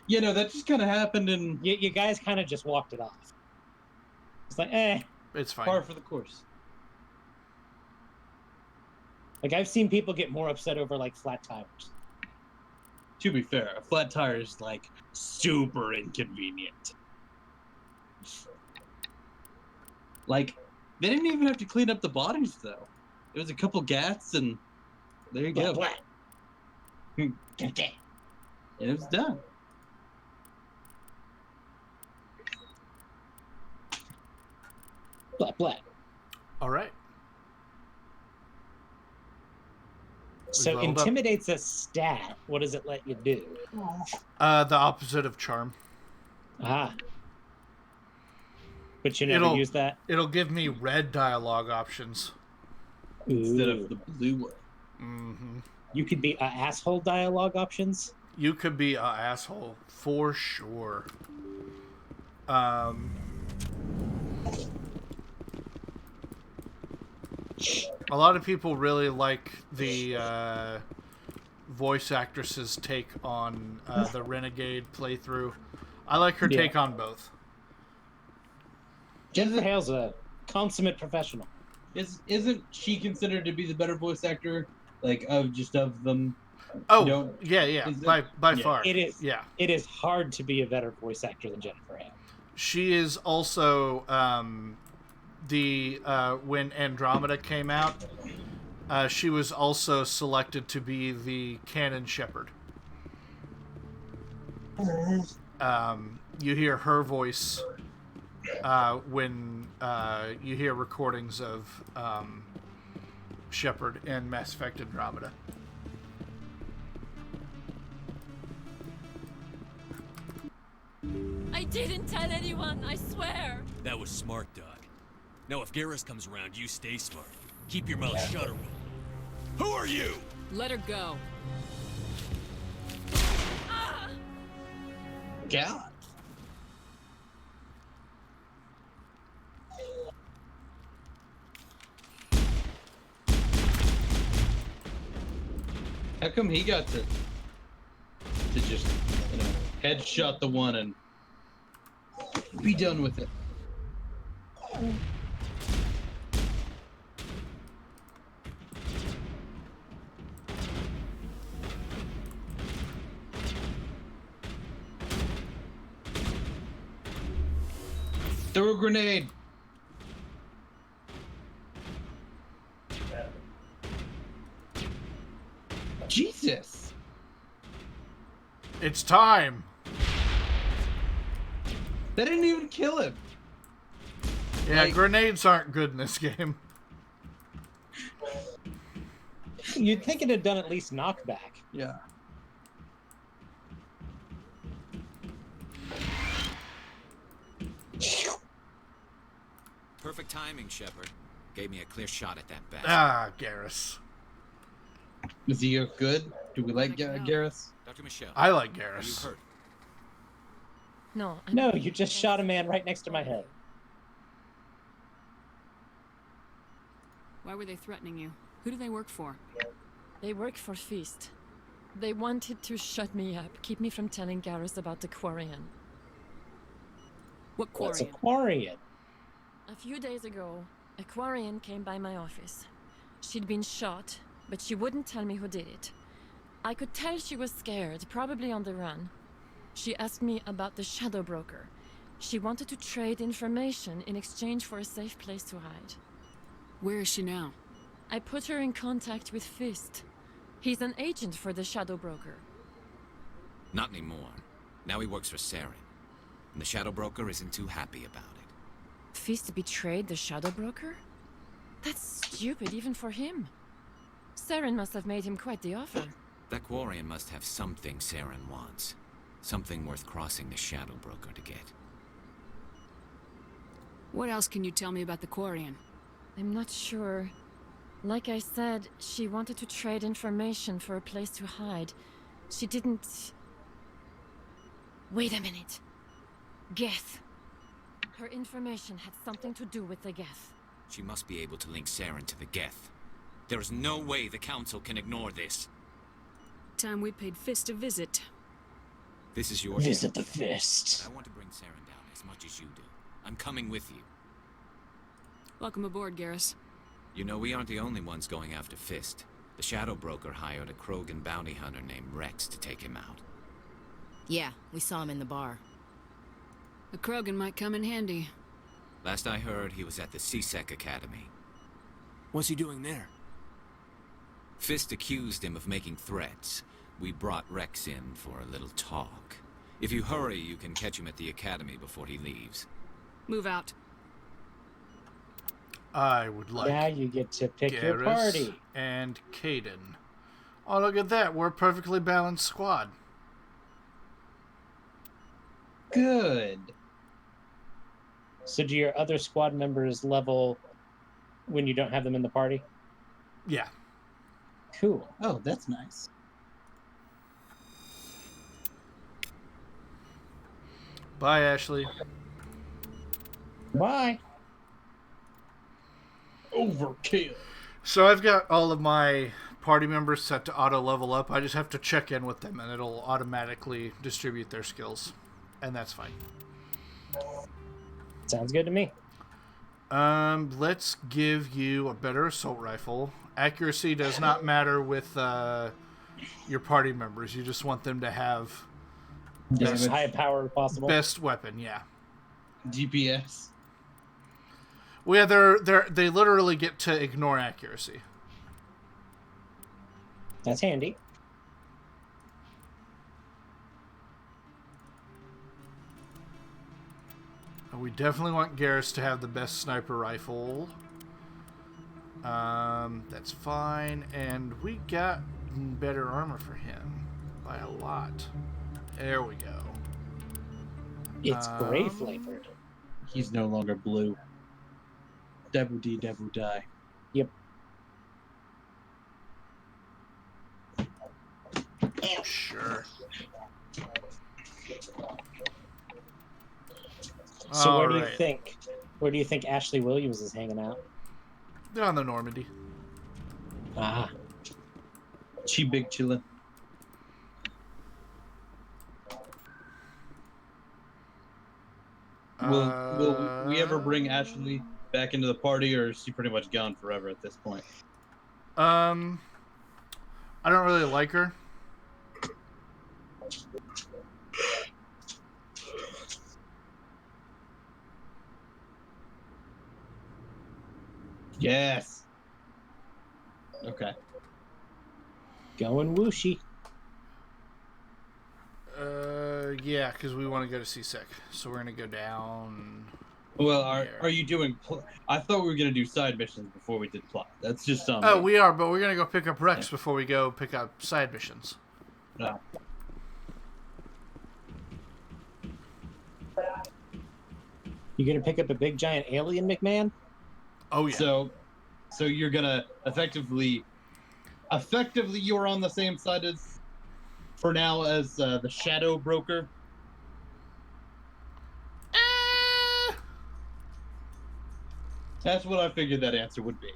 Speaker 3: You know, that just kind of happened in...
Speaker 2: You guys kind of just walked it off. It's like,
Speaker 1: It's fine.
Speaker 3: Par for the course.
Speaker 2: Like, I've seen people get more upset over, like, flat tires.
Speaker 3: To be fair, a flat tire is, like, super inconvenient. Like, they didn't even have to clean up the bodies, though. It was a couple gats, and there you go. And it was done.
Speaker 2: Blat.
Speaker 1: All right.
Speaker 2: So
Speaker 1: leveled up.
Speaker 2: intimidate's a stat. What does it let you do?
Speaker 1: The opposite of charm.
Speaker 2: Ah. But you never use that?
Speaker 1: It'll give me red dialogue options.
Speaker 3: Instead of the blue one.
Speaker 1: Mm-hmm.
Speaker 2: You could be asshole dialogue options?
Speaker 1: You could be a asshole, for sure. A lot of people really like the voice actress's take on the Renegade playthrough. I like her take on both.
Speaker 2: Jennifer Hale's a consummate professional.
Speaker 3: Isn't she considered to be the better voice actor, like of them?
Speaker 1: Oh, yeah, by far.
Speaker 2: It is.
Speaker 1: Yeah,
Speaker 2: it is hard to be a better voice actor than Jennifer Hale.
Speaker 1: She is also when Andromeda came out. She was also selected to be the canon shepherd. You hear her voice when you hear recordings of Shepard in Mass Effect Andromeda.
Speaker 7: I didn't tell anyone, I swear.
Speaker 22: That was smart, Doug. Now, if Garrus comes around, you stay smart. Keep your mouth shut, or will. Who are you?
Speaker 4: Let her go.
Speaker 3: God. How come he got to just, headshot the one and be done with it? Throw a grenade. Jesus.
Speaker 1: It's time.
Speaker 3: That didn't even kill him.
Speaker 1: Yeah, grenades aren't good in this game.
Speaker 2: You'd think it'd have done at least knockback.
Speaker 3: Yeah.
Speaker 23: Perfect timing, Shepard. Gave me a clear shot at that bastard.
Speaker 1: Ah, Garrus.
Speaker 3: Is he good? Do we like Garrus?
Speaker 23: Dr. Michelle.
Speaker 1: I like
Speaker 23: Are you
Speaker 1: Garrus.
Speaker 23: hurt?
Speaker 21: No,
Speaker 2: No, you just shot a man right next to my head.
Speaker 4: Why were they threatening you? Who do they work for?
Speaker 21: They work for Feast. They wanted to shut me up, keep me from telling Garrus about the Quarian.
Speaker 4: What
Speaker 2: What's a
Speaker 4: Quarian?
Speaker 2: Quarian?
Speaker 21: A few days ago, a Quarian came by my office. She'd been shot, but she wouldn't tell me who did it. I could tell she was scared, probably on the run. She asked me about the Shadow Broker. She wanted to trade information in exchange for a safe place to hide.
Speaker 4: Where is she now?
Speaker 21: I put her in contact with Fist. He's an agent for the Shadow Broker.
Speaker 23: Not anymore. Now he works for Saren. And the Shadow Broker isn't too happy about it.
Speaker 21: Fist betrayed the Shadow Broker? That's stupid even for him. Saren must have made him quite the offer.
Speaker 23: That Quarian must have something Saren wants. Something worth crossing the Shadow Broker to get.
Speaker 4: What else can you tell me about the Quarian?
Speaker 21: I'm not sure. Like I said, she wanted to trade information for a place to hide. She didn't... Wait a minute. Geth. Her information had something to do with the Geth.
Speaker 23: She must be able to link Saren to the Geth. There is no way the Council can ignore this.
Speaker 4: Time we paid Fist a visit.
Speaker 23: This is your
Speaker 2: Visit the Fist.
Speaker 23: I want to bring Saren down as much as you do. I'm coming with you.
Speaker 4: Welcome aboard, Garrus.
Speaker 23: You know, we aren't the only ones going after Fist. The Shadow Broker hired a Krogan bounty hunter named Rex to take him out.
Speaker 21: Yeah, we saw him in the bar.
Speaker 4: A Krogan might come in handy.
Speaker 23: Last I heard, he was at the C-Sec Academy.
Speaker 11: What's he doing there?
Speaker 23: Fist accused him of making threats. We brought Rex in for a little talk. If you hurry, you can catch him at the Academy before he leaves.
Speaker 4: Move out.
Speaker 1: I would like
Speaker 2: Now you get to pick your
Speaker 1: Garrus
Speaker 2: party.
Speaker 1: and Kaidan. Oh, look at that. We're a perfectly balanced squad.
Speaker 3: Good.
Speaker 2: So do your other squad members level when you don't have them in the party?
Speaker 1: Yeah.
Speaker 2: Cool.
Speaker 3: Oh, that's nice.
Speaker 1: Bye, Ashley.
Speaker 2: Bye.
Speaker 3: Overkill.
Speaker 1: So I've got all of my party members set to auto level up. I just have to check in with them and it'll automatically distribute their skills. And that's fine.
Speaker 2: Sounds good to me.
Speaker 1: Let's give you a better assault rifle. Accuracy does not matter with your party members. You just want them to have
Speaker 2: As high power possible.
Speaker 1: best weapon, yeah.
Speaker 3: GPS.
Speaker 1: Well, yeah, they literally get to ignore accuracy.
Speaker 2: That's handy.
Speaker 1: We definitely want Garrus to have the best sniper rifle. That's fine. And we got better armor for him by a lot. There we go.
Speaker 2: It's gray flavored.
Speaker 3: He's no longer blue. Devil D, devil die.
Speaker 2: Yep.
Speaker 1: Sure.
Speaker 2: So where do you think? Where do you think Ashley Williams is hanging out?
Speaker 1: They're on the Normandy.
Speaker 2: Ah.
Speaker 3: She big chillin'. Will we ever bring Ashley back into the party, or is she pretty much gone forever at this point?
Speaker 1: I don't really like her.
Speaker 3: Yes. Okay.
Speaker 2: Going whooshy.
Speaker 1: Yeah, because we want to go to Seasec, so we're gonna go down.
Speaker 3: Well, are you doing? I thought we were gonna do side missions before we did plot. That's just
Speaker 1: Oh, we are, but we're gonna go pick up Rex before we go pick up side missions.
Speaker 3: No.
Speaker 2: You gonna pick up a big giant alien, McMahon?
Speaker 1: Oh yeah.
Speaker 3: So you're gonna effectively you're on the same side as, for now, as the Shadow Broker. That's what I figured that answer would be.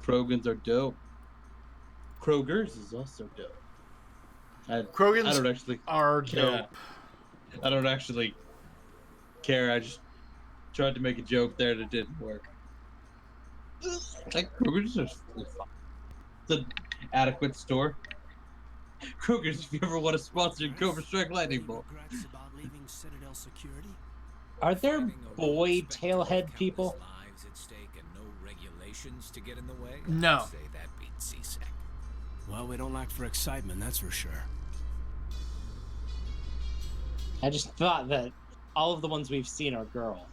Speaker 3: Krogans are dope. Kroger's is also dope.
Speaker 1: Krogans
Speaker 3: I don't actually
Speaker 1: are
Speaker 3: care.
Speaker 1: dope.
Speaker 3: I don't actually care. I just tried to make a joke there that didn't work. Like, Kroger's is fine. It's an adequate store. Kroger's, if you ever want to sponsor Cobra Strike Lightning Bolt.
Speaker 11: Regrets about leaving Citadel Security?
Speaker 2: Are there boy tailhead people?
Speaker 23: Lives at stake and no regulations to get in the way?
Speaker 1: No.
Speaker 23: I'd say that beats CSEC.
Speaker 11: Well, we don't lack for excitement, that's for sure.
Speaker 2: I just thought that all of the ones we've seen are girl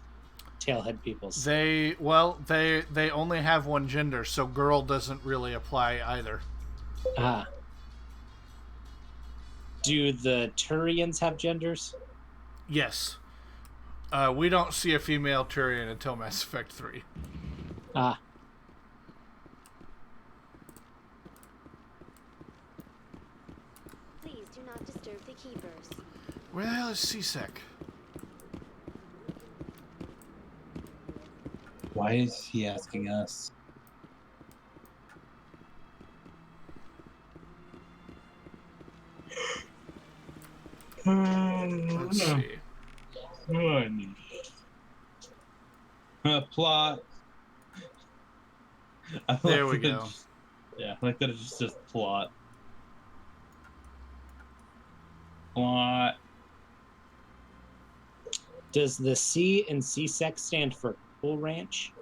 Speaker 2: tailhead peoples.
Speaker 1: They only have one gender, so girl doesn't really apply either.
Speaker 2: Ah. Do the Turians have genders?
Speaker 1: Yes. We don't see a female Turian until Mass Effect 3.
Speaker 2: Ah.
Speaker 14: Please do not disturb the keepers.
Speaker 1: Where the hell is CSEC?
Speaker 3: Why is he asking us?
Speaker 1: Let's see.
Speaker 3: Plot.
Speaker 1: There we go.
Speaker 3: Yeah, I like that it's just plot. Plot.
Speaker 2: Does the C in CSEC stand for Cool Ranch?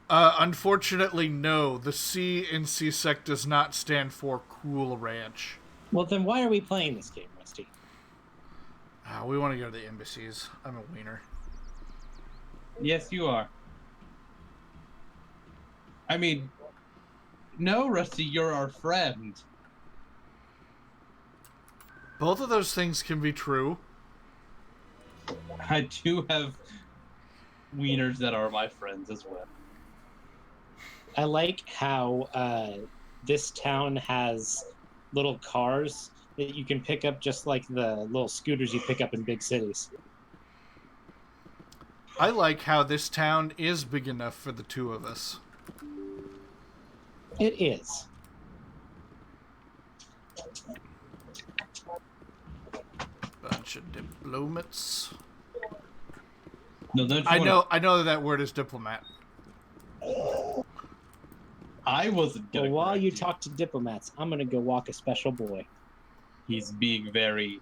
Speaker 1: Unfortunately, no. The C in CSEC does not stand for Cool Ranch.
Speaker 2: Well, then why are we playing this game, Rusty?
Speaker 1: We want to go to the embassies. I'm a wiener.
Speaker 3: Yes, you are. I mean, no, Rusty, you're our friend.
Speaker 1: Both of those things can be true.
Speaker 3: I do have wieners that are my friends as well.
Speaker 2: I like how this town has little cars that you can pick up just like the little scooters you pick up in big cities.
Speaker 1: I like how this town is big enough for the two of us.
Speaker 2: It is.
Speaker 1: Bunch of diplomats.
Speaker 3: No, don't you
Speaker 1: I know that word is diplomat.
Speaker 3: I wasn't gonna.
Speaker 2: Well, while you talk to diplomats, I'm gonna go walk a special boy.
Speaker 3: He's being very.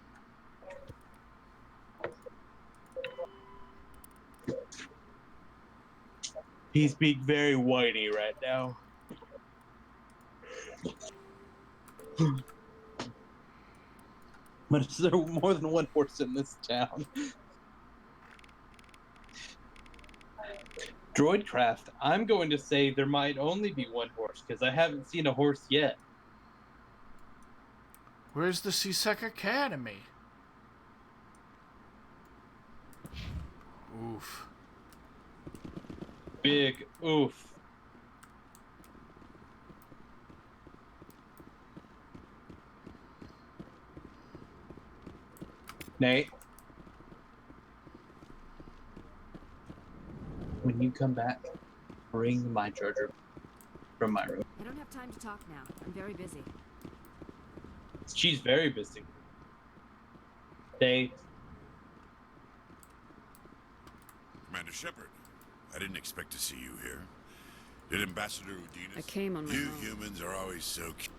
Speaker 3: He's being very whiny right now. But is there more than one horse in this town? Droidcraft, I'm going to say there might only be one horse, because I haven't seen a horse yet.
Speaker 1: Where's the CSEC Academy? Oof.
Speaker 3: Big oof. Nate? When you come back, bring my charger from my room.
Speaker 8: I don't have time to talk now. I'm very busy.
Speaker 3: She's very busy. Nate?
Speaker 5: Commander Shepard, I didn't expect to see you here. Did Ambassador Udinus...
Speaker 4: I came on my
Speaker 5: You
Speaker 4: own.
Speaker 5: humans are always so cute.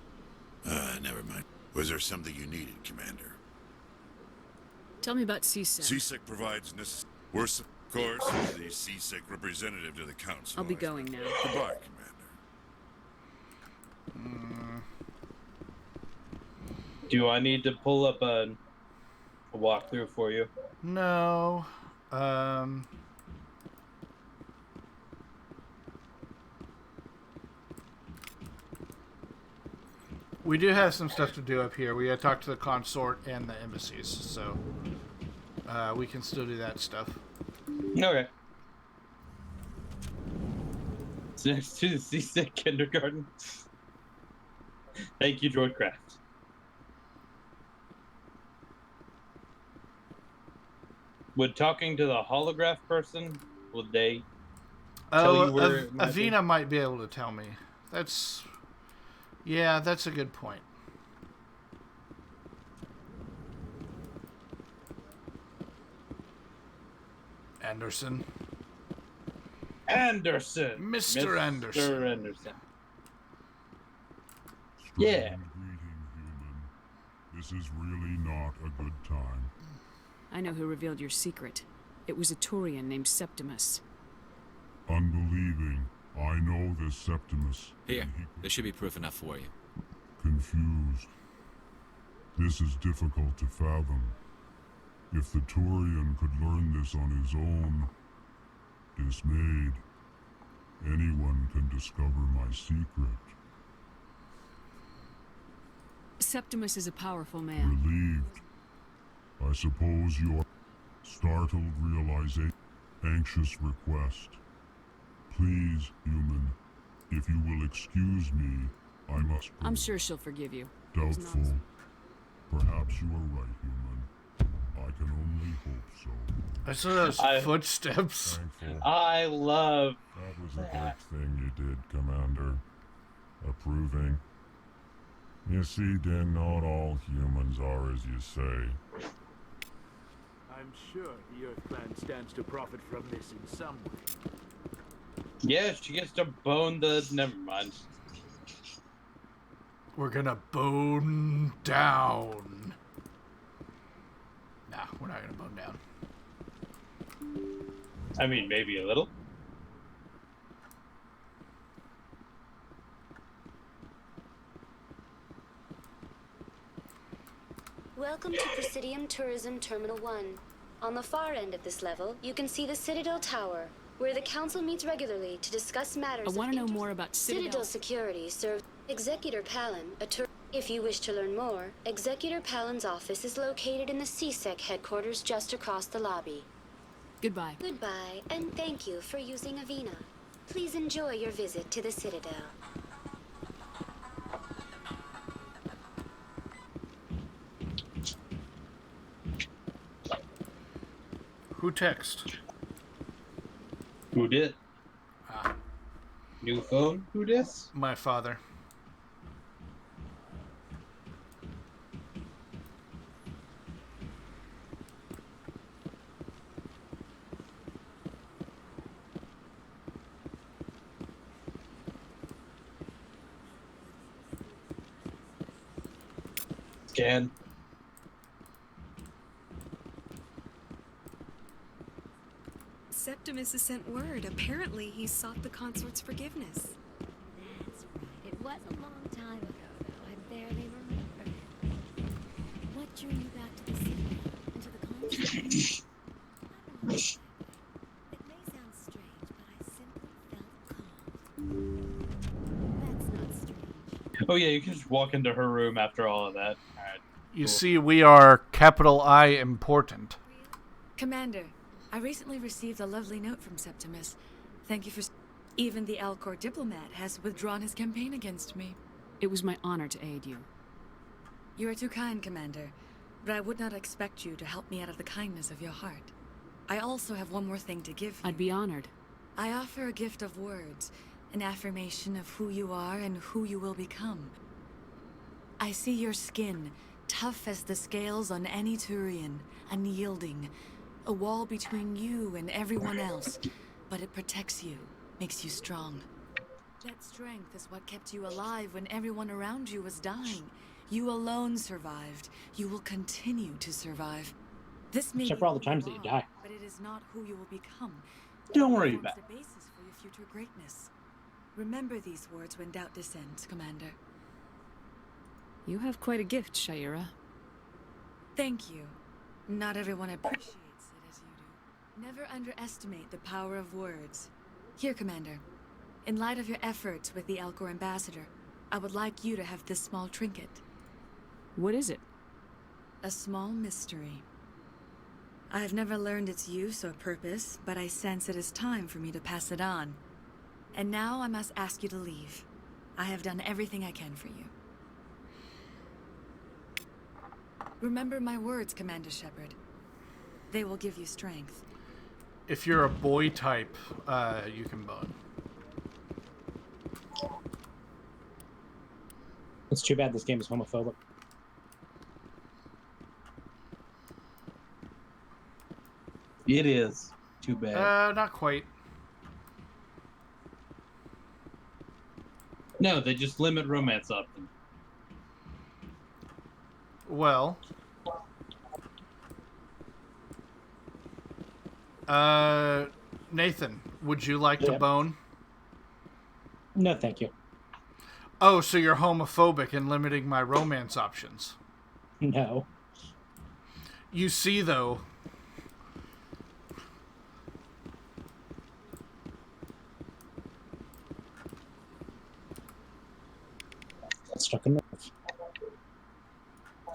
Speaker 5: Never mind. Was there something you needed, Commander?
Speaker 4: Tell me about CSEC.
Speaker 5: CSEC provides necessary... Worse, of course, is the CSEC representative to the Council.
Speaker 4: I'll be going now.
Speaker 5: Goodbye, Commander.
Speaker 3: Do I need to pull up a walkthrough for you?
Speaker 1: No. We do have some stuff to do up here. We gotta talk to the consort and the embassies, so we can still do that stuff.
Speaker 3: Okay. It's next to the CSEC kindergarten. Thank you, Droidcraft. Would talking to the holograph person, would they tell you where it might be?
Speaker 1: Avina might be able to tell me. That's... Yeah, that's a good point. Anderson.
Speaker 3: Anderson!
Speaker 1: Mr. Anderson.
Speaker 3: Mr. Anderson. Yeah.
Speaker 9: This is really not a good time.
Speaker 4: I know who revealed your secret. It was a Turian named Septimus.
Speaker 9: Unbelieving. I know this Septimus.
Speaker 23: Here, there should be proof enough for you.
Speaker 9: Confused. This is difficult to fathom. If the Turian could learn this on his own, dismayed, anyone can discover my secret.
Speaker 4: Septimus is a powerful man.
Speaker 9: Relieved. I suppose your startled realization, anxious request. Please, human, if you will excuse me, I must go.
Speaker 4: I'm sure she'll forgive you.
Speaker 9: Doubtful. Perhaps you are right, human. I can only hope so.
Speaker 1: I saw those footsteps.
Speaker 9: Thankful.
Speaker 3: I love
Speaker 9: That was a great thing you did, Commander. Approving. You see, Din, not all humans are as you say.
Speaker 19: I'm sure the Earth Clan stands to profit from this in some way.
Speaker 3: Yeah, she gets to bone the... Never mind.
Speaker 1: We're gonna bone down. Nah, we're not gonna bone down.
Speaker 3: I mean, maybe a little.
Speaker 14: Welcome to Presidium Tourism Terminal 1. On the far end of this level, you can see the Citadel Tower, where the Council meets regularly to discuss matters
Speaker 4: I
Speaker 14: of
Speaker 4: want to know more about
Speaker 14: Citadel security serves Executor Palin, a tour. If you wish to learn more, Executor Palin's office is located in the CSEC headquarters just across the lobby.
Speaker 4: Goodbye.
Speaker 14: Goodbye, and thank you for using Avina. Please enjoy your visit to the Citadel.
Speaker 1: Who text?
Speaker 3: Who did?
Speaker 1: Ah.
Speaker 3: New phone? Who dis?
Speaker 1: My father.
Speaker 3: Scan.
Speaker 10: Septimus has sent word. Apparently, he sought the consort's forgiveness.
Speaker 12: That's right. It was a long time ago, though. I barely remember. What drew you back to the city and to the consort? I don't know. It may sound strange, but I simply felt calm. That's not strange.
Speaker 3: Oh yeah, you can just walk into her room after all of that. Alright.
Speaker 1: You see, we are capital I important.
Speaker 13: Commander, I recently received a lovely note from Septimus. Thank you for... Even the Alcor diplomat has withdrawn his campaign against me.
Speaker 4: It was my honor to aid you.
Speaker 13: You are too kind, Commander, but I would not expect you to help me out of the kindness of your heart. I also have one more thing to give you.
Speaker 4: I'd be honored.
Speaker 13: I offer a gift of words, an affirmation of who you are and who you will become. I see your skin, tough as the scales on any Turian, unyielding, a wall between you and everyone else, but it protects you, makes you strong. That strength is what kept you alive when everyone around you was dying. You alone survived. You will continue to survive. This may
Speaker 2: Except
Speaker 13: be
Speaker 2: for all the
Speaker 13: who
Speaker 2: times
Speaker 13: you
Speaker 2: that you
Speaker 13: are,
Speaker 2: die.
Speaker 13: but it is not who you will become.
Speaker 3: Don't worry
Speaker 13: It
Speaker 3: about
Speaker 13: forms the basis for your future greatness. Remember these words when doubt descends, Commander.
Speaker 4: You have quite a gift, Sha'ira.
Speaker 13: Thank you. Not everyone appreciates it as you do. Never underestimate the power of words. Here, Commander. In light of your efforts with the Alcor ambassador, I would like you to have this small trinket.
Speaker 4: What is it?
Speaker 13: A small mystery. I have never learned its use or purpose, but I sense it is time for me to pass it on. And now I must ask you to leave. I have done everything I can for you. Remember my words, Commander Shepard. They will give you strength.
Speaker 1: If you're a boy type, you can bone.
Speaker 2: It's too bad this game is homophobic.
Speaker 3: It is. Too bad.
Speaker 1: Not quite.
Speaker 3: No, they just limit romance options.
Speaker 1: Well, Nathan, would you like to bone?
Speaker 2: No, thank you.
Speaker 1: Oh, so you're homophobic and limiting my romance options.
Speaker 2: No.
Speaker 1: You see, though...
Speaker 2: Struck a nerve.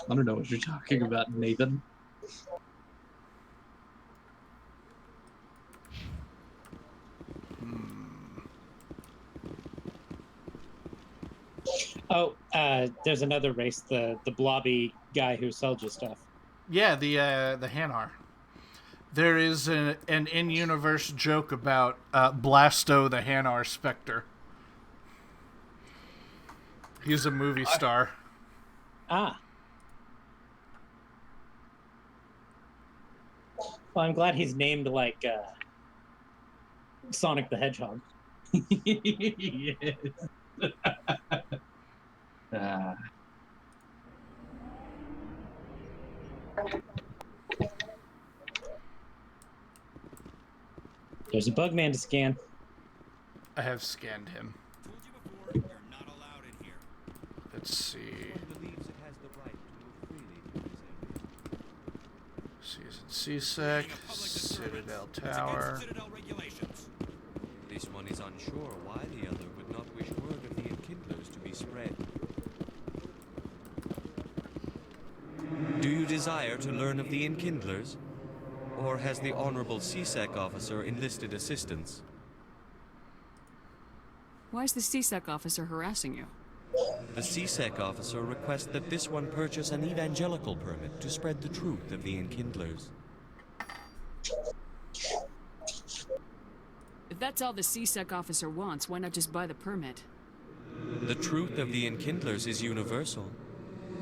Speaker 3: I don't know what you're talking about, Nathan.
Speaker 2: Oh, there's another race, the blobby guy who sells you stuff.
Speaker 1: Yeah, the Hanar. There is an in-universe joke about Blasto the Hanar Spectre. He's a movie star.
Speaker 2: Ah. Well, I'm glad he's named like Sonic the Hedgehog.
Speaker 3: Yes.
Speaker 2: There's a bug man to scan.
Speaker 1: I have scanned him. Let's see. Season CSEC, Citadel Tower.
Speaker 16: This one is unsure why the other would not wish word of the Enkindlers to be spread. Do you desire to learn of the Enkindlers? Or has the Honorable CSEC officer enlisted assistance?
Speaker 4: Why is the CSEC officer harassing you?
Speaker 16: The CSEC officer requests that this one purchase an evangelical permit to spread the truth of the Enkindlers.
Speaker 4: If that's all the CSEC officer wants, why not just buy the permit?
Speaker 16: The truth of the Enkindlers is universal.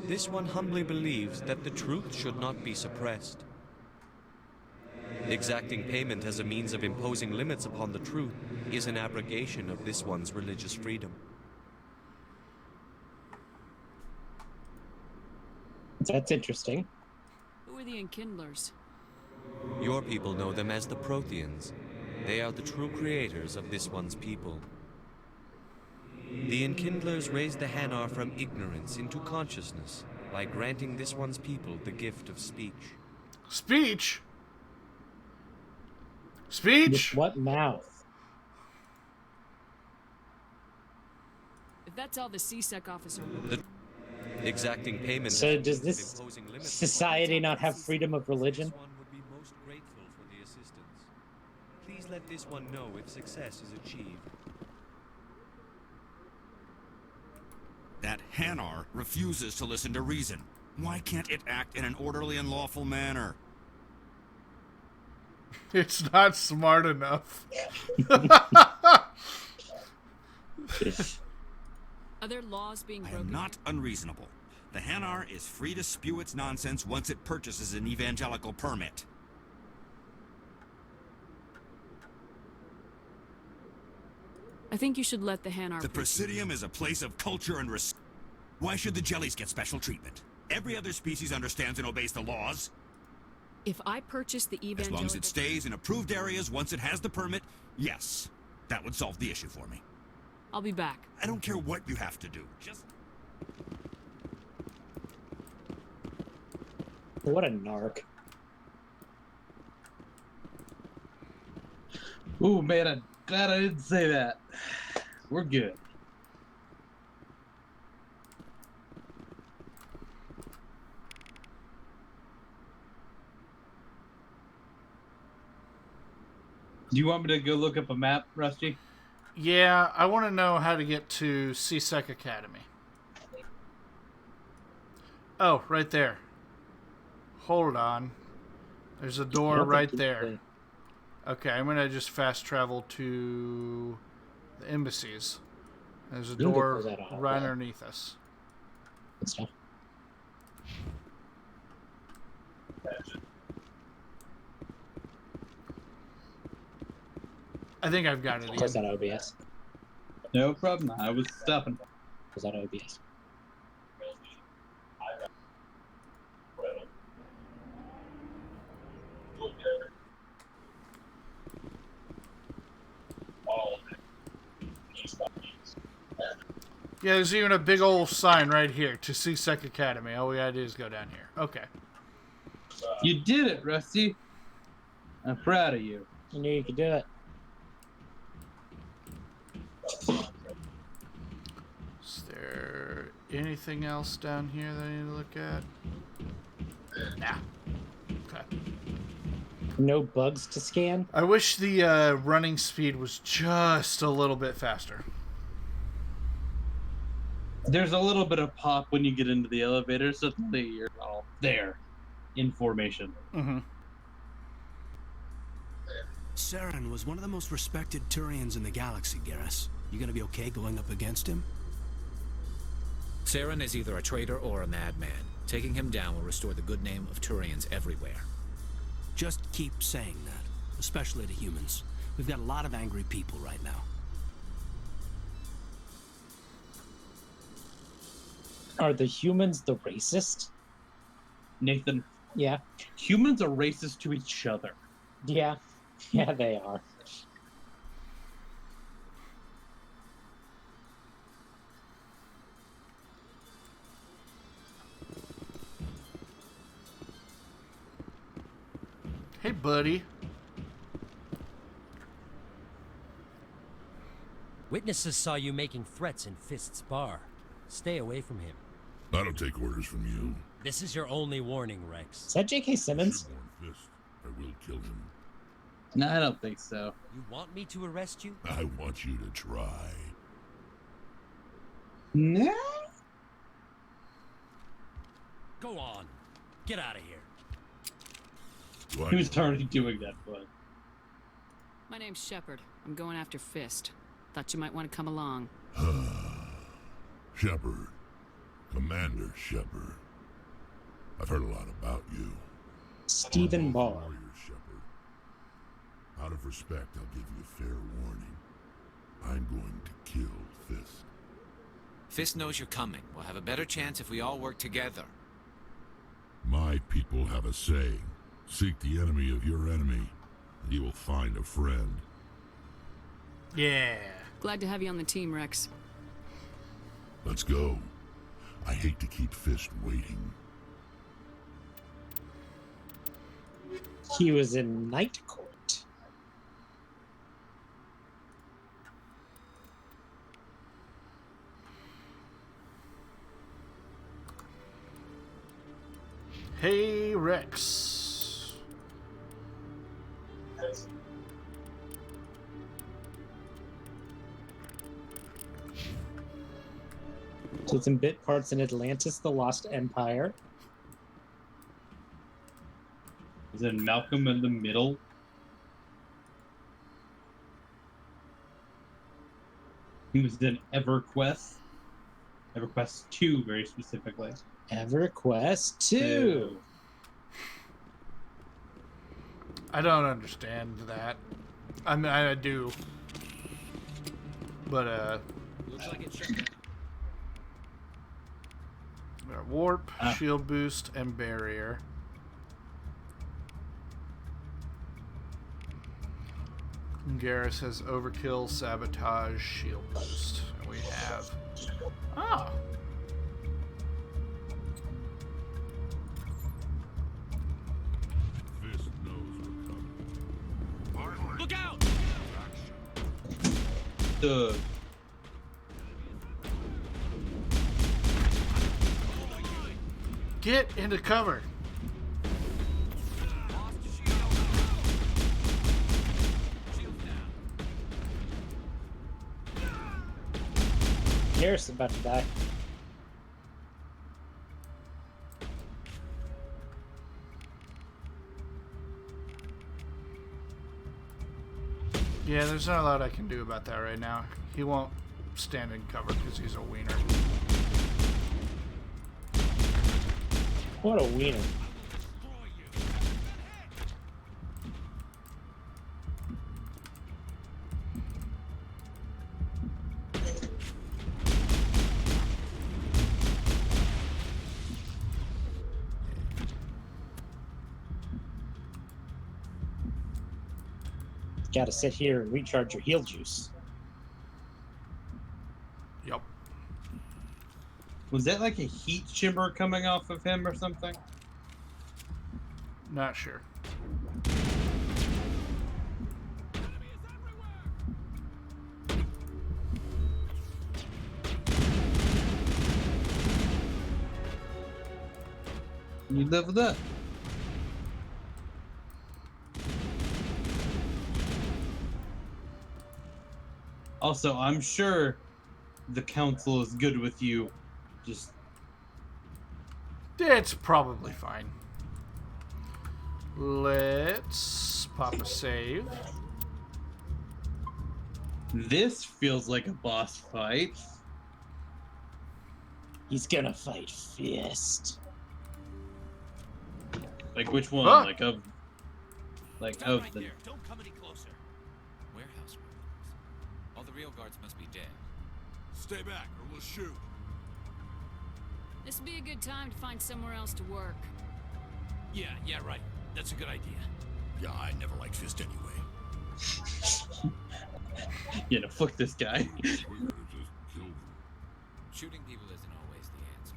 Speaker 16: This one humbly believes that the truth should not be suppressed. Exacting payment as a means of imposing limits upon the truth is an abrogation of this one's religious freedom.
Speaker 2: That's interesting.
Speaker 4: Who are the Enkindlers?
Speaker 16: Your people know them as the Protheans. They are the true creators of this one's people. The Enkindlers raised the Hanar from ignorance into consciousness by granting this one's people the gift of speech.
Speaker 1: Speech? Speech?
Speaker 2: With what mouth?
Speaker 4: If that's all the CSEC officer...
Speaker 16: Exacting payment...
Speaker 2: So does this society not have freedom of religion?
Speaker 16: Please let this one know if success is achieved.
Speaker 6: That Hanar refuses to listen to reason. Why can't it act in an orderly and lawful manner?
Speaker 1: It's not smart enough.
Speaker 4: Are there laws being
Speaker 6: I
Speaker 4: broken?
Speaker 6: am not unreasonable. The Hanar is free to spew its nonsense once it purchases an evangelical permit.
Speaker 4: I think you should let the Hanar...
Speaker 6: The Presidium is a place of culture and respect. Why should the jellies get special treatment? Every other species understands and obeys the laws.
Speaker 4: If I purchase the
Speaker 6: As
Speaker 4: evangelical...
Speaker 6: long as it stays in approved areas once it has the permit, yes. That would solve the issue for me.
Speaker 4: I'll be back.
Speaker 6: I don't care what you have to do. Just...
Speaker 2: What a narc.
Speaker 3: Ooh, man, I'm glad I didn't say that. We're good. Do you want me to go look up a map, Rusty?
Speaker 1: Yeah, I want to know how to get to CSEC Academy. Oh, right there. Hold on. There's a door right there. Okay, I'm going to just fast travel to the embassies. There's a door right underneath us.
Speaker 2: Good stuff.
Speaker 1: I think I've got it.
Speaker 2: Was that OBS?
Speaker 3: No problem. I was stopping.
Speaker 2: Was that OBS?
Speaker 1: Yeah, there's even a big old sign right here to CSEC Academy. All we gotta do is go down here. Okay.
Speaker 3: You did it, Rusty. I'm proud of you.
Speaker 2: I knew you could do it.
Speaker 1: Is there anything else down here that I need to look at? Nah. Okay.
Speaker 2: No bugs to scan?
Speaker 1: I wish the running speed was just a little bit faster.
Speaker 3: There's a little bit of pop when you get into the elevator, so you're all there in formation.
Speaker 1: Mm-hmm.
Speaker 11: Saren was one of the most respected Turians in the galaxy, Garrus. You gonna be okay going up against him?
Speaker 15: Saren is either a traitor or a madman. Taking him down will restore the good name of Turians everywhere.
Speaker 11: Just keep saying that, especially to humans. We've got a lot of angry people right now.
Speaker 2: Are the humans the racist?
Speaker 3: Nathan.
Speaker 2: Yeah.
Speaker 3: Humans are racist to each other.
Speaker 2: Yeah. Yeah, they are.
Speaker 1: Hey, buddy.
Speaker 17: Witnesses saw you making threats in Fist's bar. Stay away from him.
Speaker 5: I don't take orders from you.
Speaker 17: This is your only warning, Rex.
Speaker 2: Is that J.K. Simmons?
Speaker 5: Fist. I will kill him.
Speaker 3: No, I don't think so.
Speaker 17: You want me to arrest you?
Speaker 5: I want you to try.
Speaker 3: No.
Speaker 17: Go on. Get out of here.
Speaker 3: Who's already doing that, bud?
Speaker 4: My name's Shepard. I'm going after Fist. Thought you might want to come along.
Speaker 5: Shepard. Commander Shepard. I've heard a lot about you.
Speaker 2: Stephen Ball.
Speaker 5: Warrior Shepard. Out of respect, I'll give you a fair warning. I'm going to kill Fist.
Speaker 23: Fist knows you're coming. We'll have a better chance if we all work together.
Speaker 5: My people have a saying. Seek the enemy of your enemy, and you will find a friend.
Speaker 1: Yeah.
Speaker 4: Glad to have you on the team, Rex.
Speaker 5: Let's go. I hate to keep Fist waiting.
Speaker 2: He was in Night Court.
Speaker 1: Hey, Rex.
Speaker 2: Did some bit parts in Atlantis, The Lost Empire.
Speaker 3: Is it Malcolm in the Middle? He was in EverQuest. EverQuest 2, very specifically.
Speaker 2: EverQuest 2.
Speaker 1: I don't understand that. I mean, I do. But,
Speaker 23: Looks like it's shut down.
Speaker 1: warp, shield boost, and barrier. Garrus has overkill, sabotage, shield boost. And we have... Oh!
Speaker 5: Fist knows we're coming.
Speaker 22: Look out!
Speaker 3: The
Speaker 1: Get into cover!
Speaker 2: Garrus about to die.
Speaker 1: Yeah, there's not a lot I can do about that right now. He won't stand in cover because he's a wiener.
Speaker 2: What a wiener. Gotta sit here and recharge your heal juice.
Speaker 1: Yep.
Speaker 3: Was that like a heat shimmer coming off of him or something?
Speaker 1: Not sure.
Speaker 3: You live with that. Also, I'm sure the council is good with you. Just
Speaker 1: It's probably fine. Let's pop a save.
Speaker 3: this feels like a boss fight.
Speaker 2: He's gonna fight Fist.
Speaker 3: Like which one?
Speaker 1: Huh?
Speaker 3: Like of the.
Speaker 23: There. Don't come any closer. Warehouse workers. All the real guards must be dead.
Speaker 5: Stay back or we'll shoot.
Speaker 4: This would be a good time to find somewhere else to work.
Speaker 22: Yeah, right. That's a good idea.
Speaker 5: Yeah, I never liked Fist anyway.
Speaker 3: You know, fuck this guy.
Speaker 5: We could have just killed him.
Speaker 23: Shooting people isn't always the answer.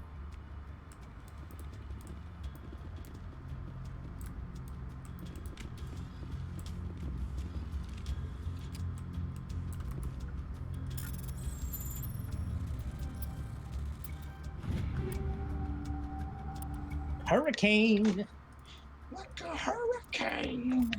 Speaker 2: Hurricane! Like a hurricane!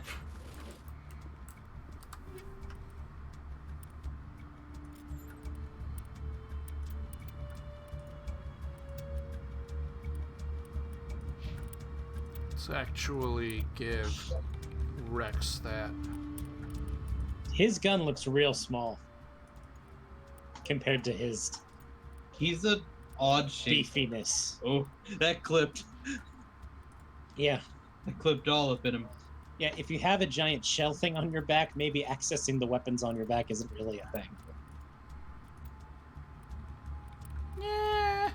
Speaker 1: Let's actually give Rex that.
Speaker 2: His gun looks real small compared to his
Speaker 3: He's an odd shape.
Speaker 2: beefiness.
Speaker 3: Oh, that clipped.
Speaker 2: Yeah.
Speaker 3: That clipped all up in him.
Speaker 2: Yeah, if you have a giant shell thing on your back, maybe accessing the weapons on your back isn't really a thing.
Speaker 1: Yeah.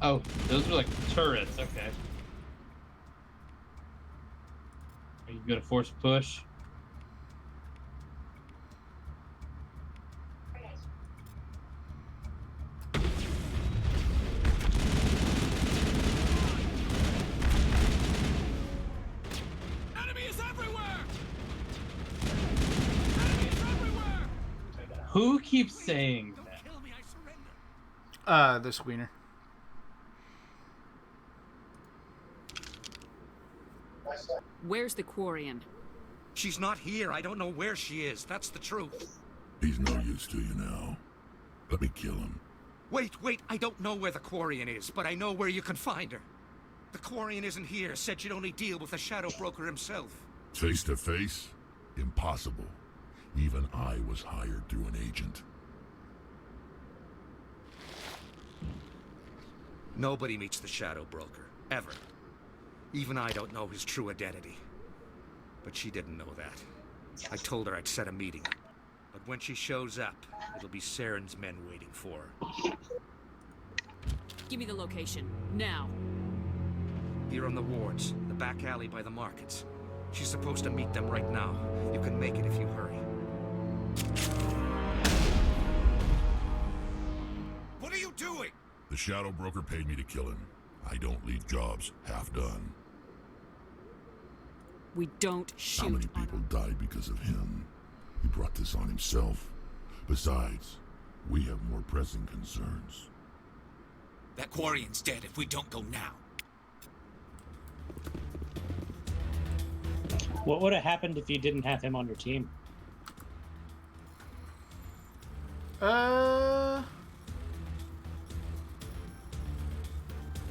Speaker 3: Oh, those are like turrets. Okay. Are you gonna force push? Who keeps saying that?
Speaker 1: This wiener.
Speaker 4: Where's the Quarian?
Speaker 7: She's not here. I don't know where she is. That's the truth.
Speaker 5: He's no use to you now. Let me kill him.
Speaker 7: Wait. I don't know where the Quarian is, but I know where you can find her. The Quarian isn't here. Said you'd only deal with the Shadow Broker himself.
Speaker 5: Face to face? Impossible. Even I was hired through an agent.
Speaker 7: Nobody meets the Shadow Broker, ever. Even I don't know his true identity. But she didn't know that. I told her I'd set a meeting. But when she shows up, it'll be Saren's men waiting for her.
Speaker 4: Give me the location, now.
Speaker 7: Here on the wards, the back alley by the markets. She's supposed to meet them right now. You can make it if you hurry. What are you doing?
Speaker 5: The Shadow Broker paid me to kill him. I don't leave jobs half done.
Speaker 4: We don't shoot.
Speaker 5: How many people died because of him? He brought this on himself. Besides, we have more pressing concerns.
Speaker 23: That Quarian's dead if we don't go now.
Speaker 2: What would have happened if you didn't have him on your team?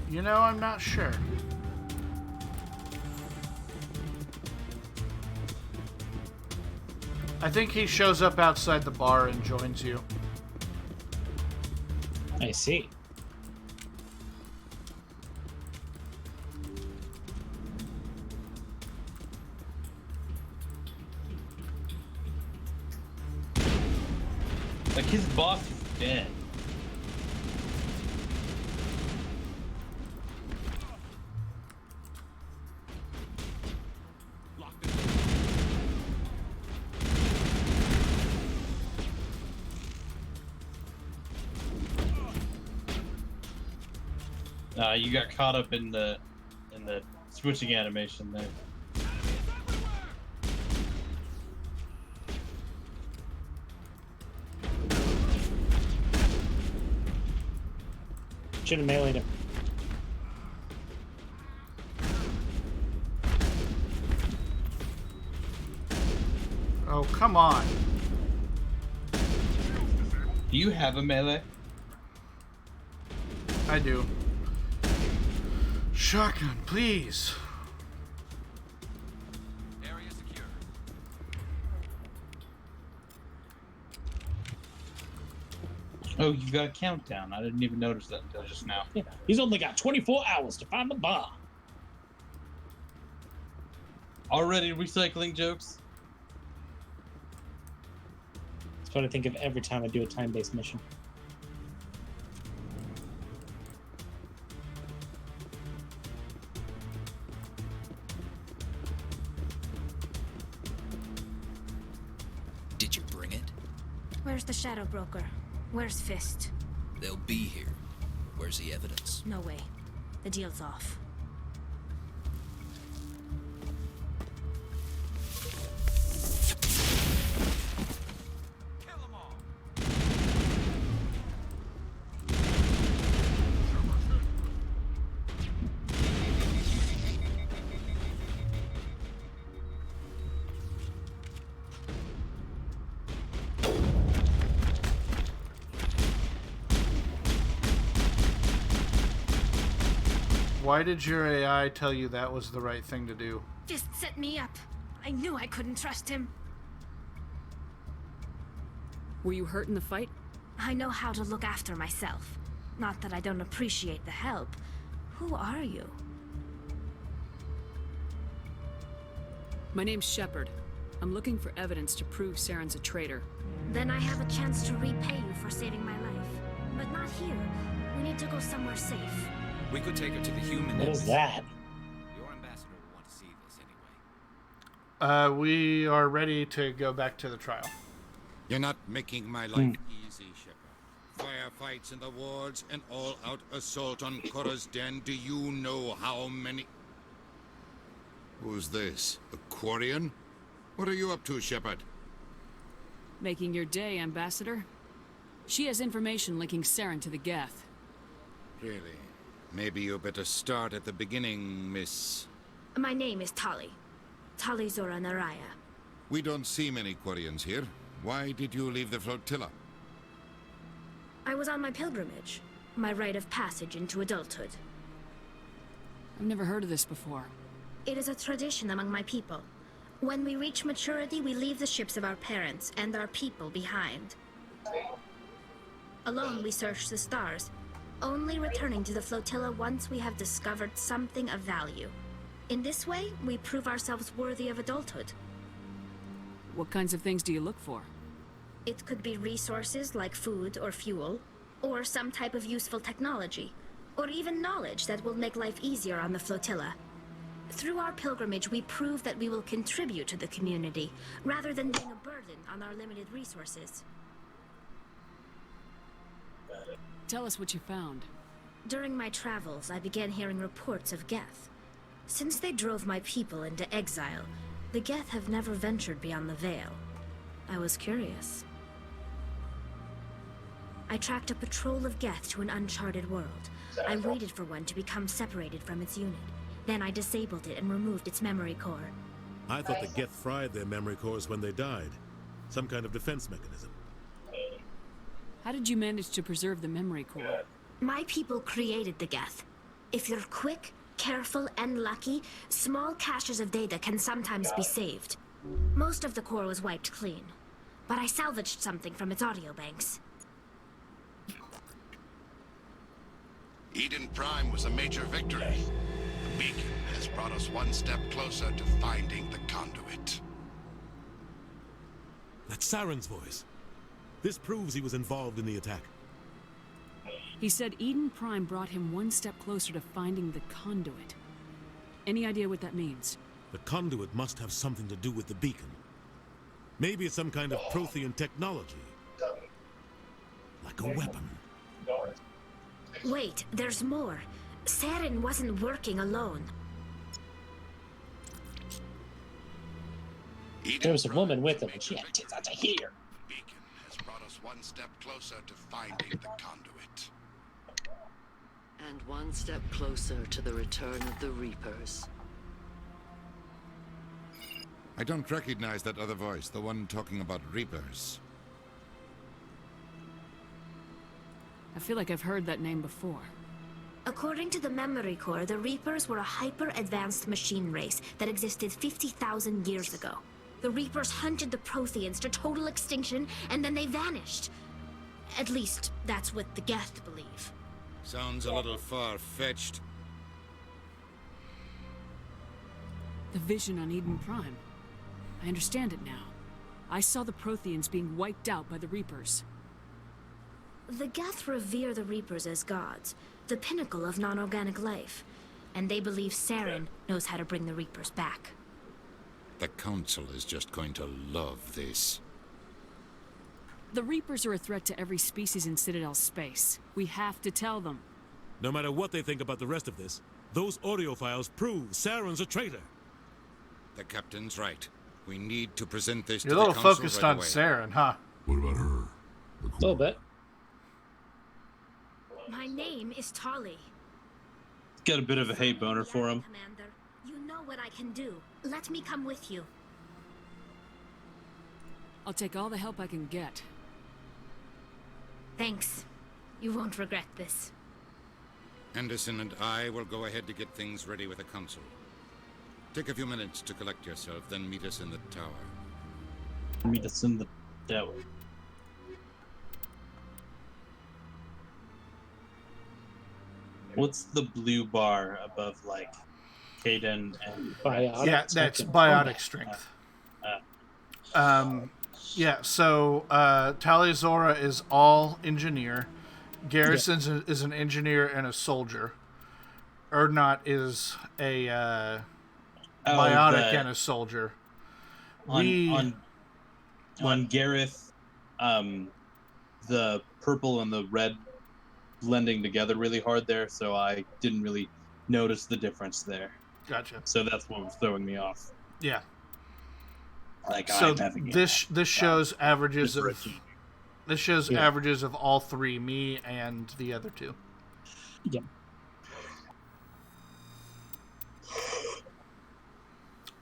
Speaker 1: You know, I'm not sure. I think he shows up outside the bar and joins you.
Speaker 2: I see.
Speaker 3: Like his boss is dead. You got caught up in the switching animation there.
Speaker 2: Should have meleeed him.
Speaker 1: Oh, come on.
Speaker 3: Do you have a melee?
Speaker 1: I do. Shotgun, please.
Speaker 22: Area secure.
Speaker 3: Oh, you got a countdown. I didn't even notice that until just now.
Speaker 2: Yeah, he's only got 24 hours to find the bar.
Speaker 3: Already recycling jokes?
Speaker 2: That's what I think of every time I do a time-based mission.
Speaker 23: Did you bring it?
Speaker 12: Where's the Shadow Broker? Where's Fist?
Speaker 23: They'll be here. Where's the evidence?
Speaker 12: No way. The deal's off.
Speaker 1: Why did your AI tell you that was the right thing to do?
Speaker 12: Fist set me up. I knew I couldn't trust him.
Speaker 4: Were you hurt in the fight?
Speaker 12: I know how to look after myself. Not that I don't appreciate the help. Who are you?
Speaker 4: My name's Shepard. I'm looking for evidence to prove Saren's a traitor.
Speaker 12: Then I have a chance to repay you for saving my life. But not here. We need to go somewhere safe.
Speaker 23: We could take her to the human.
Speaker 2: What is that?
Speaker 23: Your ambassador will want to see this anyway.
Speaker 1: We are ready to go back to the trial.
Speaker 6: You're not making my life easy, Shepard. Firefights in the wards, an all-out assault on Korra's den. Do you know how many... Who's this? A Quarian? What are you up to, Shepard?
Speaker 4: Making your day, Ambassador. She has information linking Saren to the Geth.
Speaker 6: Really? Maybe you better start at the beginning, Miss...
Speaker 14: My name is Tali. Tali Zora Naraya.
Speaker 6: We don't see many Quarians here. Why did you leave the flotilla?
Speaker 14: I was on my pilgrimage. My rite of passage into adulthood.
Speaker 4: I've never heard of this before.
Speaker 14: It is a tradition among my people. When we reach maturity, we leave the ships of our parents and our people behind. Alone, we search the stars, only returning to the flotilla once we have discovered something of value. In this way, we prove ourselves worthy of adulthood.
Speaker 4: What kinds of things do you look for?
Speaker 14: It could be resources like food or fuel, or some type of useful technology, or even knowledge that will make life easier on the flotilla. Through our pilgrimage, we prove that we will contribute to the community, rather than being a burden on our limited resources.
Speaker 4: Tell us what you found.
Speaker 14: During my travels, I began hearing reports of Geth. Since they drove my people into exile, the Geth have never ventured beyond the Veil. I was curious. I tracked a patrol of Geth to an uncharted world. I waited for one to become separated from its unit. Then I disabled it and removed its memory core.
Speaker 18: I thought the Geth fried their memory cores when they died. Some kind of defense mechanism.
Speaker 4: How did you manage to preserve the memory core?
Speaker 14: My people created the Geth. If you're quick, careful, and lucky, small caches of data can sometimes be saved. Most of the core was wiped clean, but I salvaged something from its audio banks.
Speaker 6: Eden Prime was a major victory. The beacon has brought us one step closer to finding the conduit.
Speaker 18: That's Saren's voice. This proves he was involved in the attack.
Speaker 4: He said Eden Prime brought him one step closer to finding the conduit. Any idea what that means?
Speaker 18: The conduit must have something to do with the beacon. Maybe it's some kind of Prothean technology. Like a weapon.
Speaker 14: Wait, there's more. Saren wasn't working alone.
Speaker 2: There was a woman with him, and she had tits out to here.
Speaker 6: Beacon has brought us one step closer to finding the conduit.
Speaker 20: And one step closer to the return of the Reapers.
Speaker 6: I don't recognize that other voice, the one talking about Reapers.
Speaker 4: I feel like I've heard that name before.
Speaker 14: According to the memory core, the Reapers were a hyper-advanced machine race that existed 50,000 years ago. The Reapers hunted the Protheans to total extinction, and then they vanished. At least, that's what the Geth believe.
Speaker 6: Sounds a little far-fetched.
Speaker 4: The vision on Eden Prime. I understand it now. I saw the Protheans being wiped out by the Reapers.
Speaker 14: The Geth revere the Reapers as gods, the pinnacle of non-organic life, and they believe Saren knows how to bring the Reapers back.
Speaker 6: The Council is just going to love this.
Speaker 4: The Reapers are a threat to every species in Citadel space. We have to tell them.
Speaker 18: No matter what they think about the rest of this, those audio files prove Saren's a traitor.
Speaker 6: The Captain's right. We need to present this
Speaker 1: You're
Speaker 6: to
Speaker 1: a
Speaker 6: the
Speaker 1: little
Speaker 6: Council
Speaker 1: focused
Speaker 6: right
Speaker 1: on
Speaker 6: away.
Speaker 1: Saren, huh?
Speaker 9: What about her?
Speaker 2: A little bit.
Speaker 14: My name is Tali.
Speaker 3: Got a bit of a hate boner for him.
Speaker 14: Commander, you know what I can do. Let me come with you.
Speaker 4: I'll take all the help I can get.
Speaker 14: Thanks. You won't regret this.
Speaker 6: Anderson and I will go ahead to get things ready with the Council. Take a few minutes to collect yourself, then meet us in the tower.
Speaker 3: Meet us in the tower. What's the blue bar above, like, Kaden and...
Speaker 2: Biotic
Speaker 1: Yeah, that's
Speaker 2: strength.
Speaker 1: biotic strength. Yeah, so Tali Zora is all engineer. Garrison is an engineer and a soldier. Urdnot is a biotic and a soldier.
Speaker 3: On Gareth, the purple and the red blending together really hard there, so I didn't really notice the difference there.
Speaker 1: Gotcha.
Speaker 3: So that's what was throwing me off.
Speaker 1: Yeah.
Speaker 3: Like
Speaker 1: So
Speaker 3: I'm having
Speaker 1: this shows averages of
Speaker 3: Yeah.
Speaker 1: averages of all three, me and the other two.
Speaker 2: Yeah.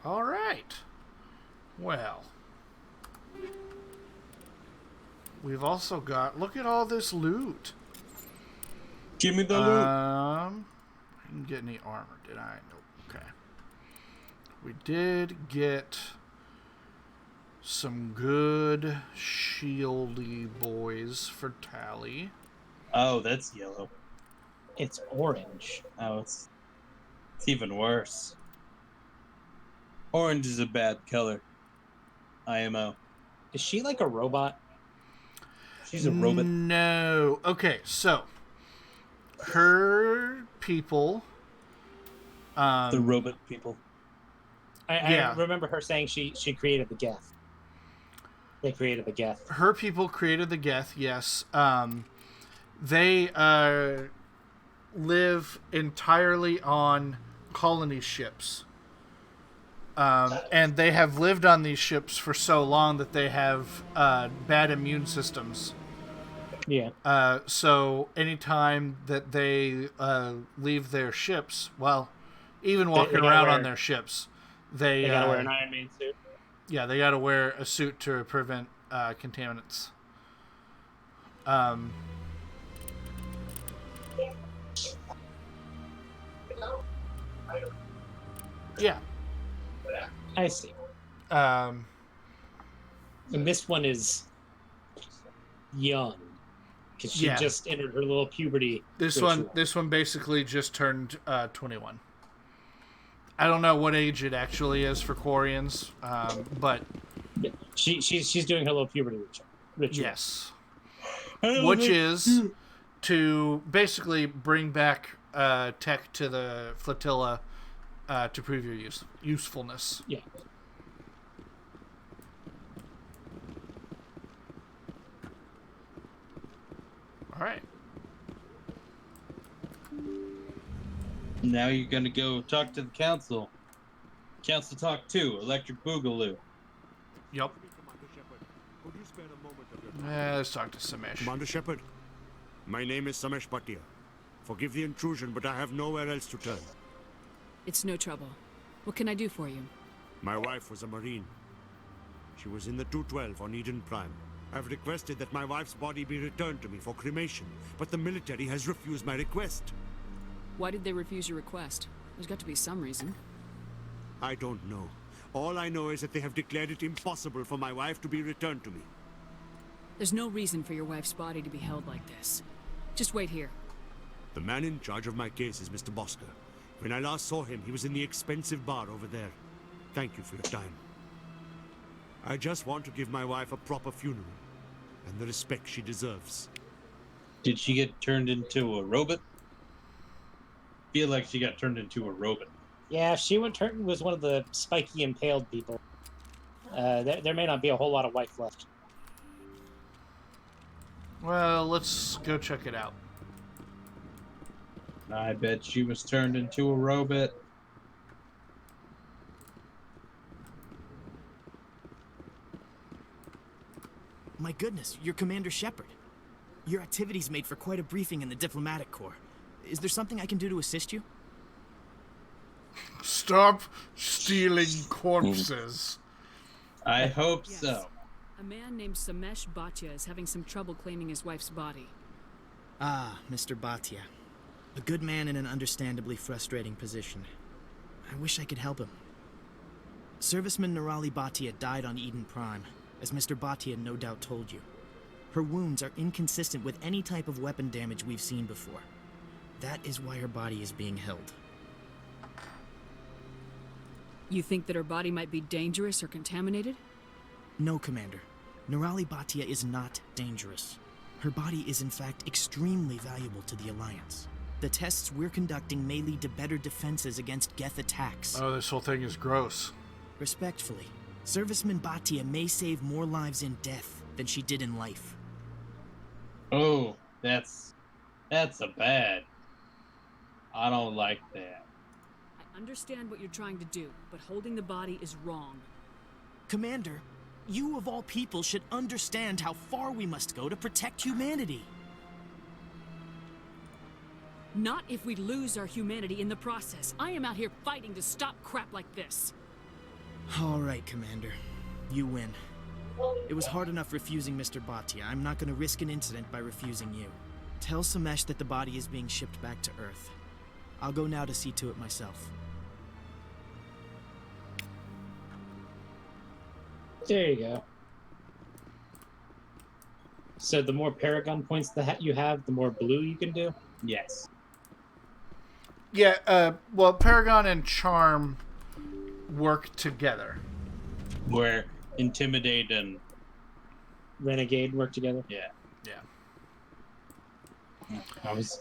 Speaker 1: All right. Well, we've also got. Look at all this loot.
Speaker 3: Give me the loot.
Speaker 1: I didn't get any armor, did I? Nope. Okay. We did get some good shieldy boys for Tally.
Speaker 3: Oh, that's yellow.
Speaker 2: It's orange.
Speaker 3: Oh, it's even worse. Orange is a bad color. IMO.
Speaker 2: Is she like a robot? She's a robot.
Speaker 1: No. Okay, so her people.
Speaker 3: The robot people.
Speaker 2: I remember her saying she created the Geth. They created the Geth.
Speaker 1: Her people created the Geth, yes. They live entirely on colony ships. And they have lived on these ships for so long that they have bad immune systems.
Speaker 2: Yeah.
Speaker 1: So anytime that they leave their ships, well, even walking around on their ships, they
Speaker 2: gotta wear an Iron Man suit.
Speaker 1: Yeah, they gotta wear a suit to prevent contaminants. Yeah.
Speaker 2: I see. And this one is young because she just entered her little puberty.
Speaker 1: This
Speaker 2: ritual.
Speaker 1: one basically just turned 21. I don't know what age it actually is for Quarians, but
Speaker 2: she's doing her little puberty ritual.
Speaker 1: Yes, which is to basically bring back tech to the flotilla to prove your usefulness.
Speaker 2: Yeah.
Speaker 1: All right.
Speaker 3: Now you're gonna go talk to the council. Council talk 2, Electric Boogaloo.
Speaker 1: Yep. Let's talk to Samesh.
Speaker 18: Commander Shepard, my name is Samesh Bhatia. Forgive the intrusion, but I have nowhere else to turn.
Speaker 4: It's no trouble. What can I do for you?
Speaker 18: My wife was a Marine. She was in the 212 on Eden Prime. I've requested that my wife's body be returned to me for cremation, but the military has refused my request.
Speaker 4: Why did they refuse your request? There's got to be some reason.
Speaker 18: I don't know. All I know is that they have declared it impossible for my wife to be returned to me.
Speaker 4: There's no reason for your wife's body to be held like this. Just wait here.
Speaker 18: The man in charge of my case is Mr. Bosker. When I last saw him, he was in the expensive bar over there. Thank you for your time. I just want to give my wife a proper funeral, and the respect she deserves.
Speaker 3: Did she get turned into a robot? Feel like she got turned into a robot.
Speaker 2: Yeah, she was one of the spiky impaled people. There may not be a whole lot of wife left.
Speaker 1: Well, let's go check it out.
Speaker 3: I bet she was turned into a robot.
Speaker 8: My goodness, you're Commander Shepard. Your activities made for quite a briefing in the Diplomatic Corps. Is there something I can do to assist you?
Speaker 1: Stop stealing corpses.
Speaker 3: I hope so.
Speaker 4: A man named Samesh Bhatia is having some trouble claiming his wife's body.
Speaker 8: Ah, Mr. Bhatia. A good man in an understandably frustrating position. I wish I could help him. Serviceman Nirali Bhatia died on Eden Prime, as Mr. Bhatia no doubt told you. Her wounds are inconsistent with any type of weapon damage we've seen before. That is why her body is being held.
Speaker 4: You think that her body might be dangerous or contaminated?
Speaker 8: No, Commander. Nirali Bhatia is not dangerous. Her body is in fact extremely valuable to the Alliance. The tests we're conducting may lead to better defenses against Geth attacks.
Speaker 1: Oh, this whole thing is gross.
Speaker 8: Respectfully, Serviceman Bhatia may save more lives in death than she did in life.
Speaker 3: Oh, that's a bad. I don't like that.
Speaker 4: I understand what you're trying to do, but holding the body is wrong.
Speaker 8: Commander, you of all people should understand how far we must go to protect humanity.
Speaker 4: Not if we lose our humanity in the process. I am out here fighting to stop crap like this.
Speaker 8: All right, Commander. You win. It was hard enough refusing Mr. Bhatia. I'm not going to risk an incident by refusing you. Tell Samesh that the body is being shipped back to Earth. I'll go now to see to it myself.
Speaker 2: There you go. So the more Paragon points that you have, the more blue you can do? Yes.
Speaker 1: Yeah, well, Paragon and Charm work together.
Speaker 3: Where Intimidate and
Speaker 2: Renegade work together?
Speaker 3: Yeah.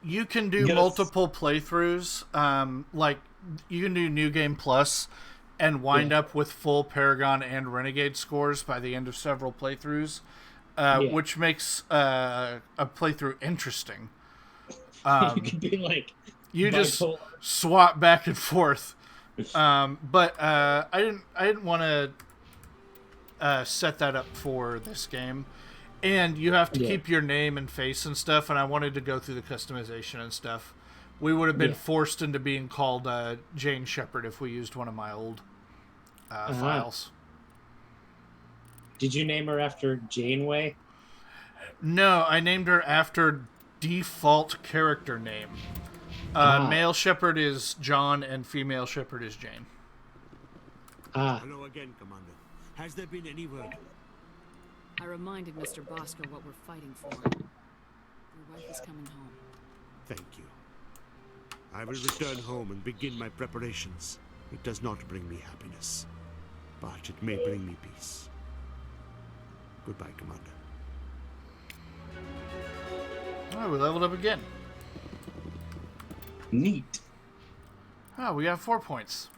Speaker 1: You can do multiple playthroughs. Like, you can do New Game Plus and wind up with full Paragon and Renegade scores by the end of several playthroughs, which makes a playthrough interesting.
Speaker 2: You could be like...
Speaker 1: You just swap back and forth. But I didn't want to set that up for this game. And you have to keep your name and face and stuff, and I wanted to go through the customization and stuff. We would have been forced into being called Jane Shepard if we used one of my old files.
Speaker 2: Did you name her after Janeway?
Speaker 1: No, I named her after default character name. Male Shepard is John, and female Shepard is Jane.
Speaker 18: Hello again, Commander. Has there been any word?
Speaker 4: I reminded Mr. Bosker what we're fighting for. Your wife is coming home.
Speaker 18: Thank you. I will return home and begin my preparations. It does not bring me happiness, but it may bring me peace. Goodbye, Commander.
Speaker 1: Oh, we leveled up again.
Speaker 3: Neat.
Speaker 1: Oh, we got 4 points.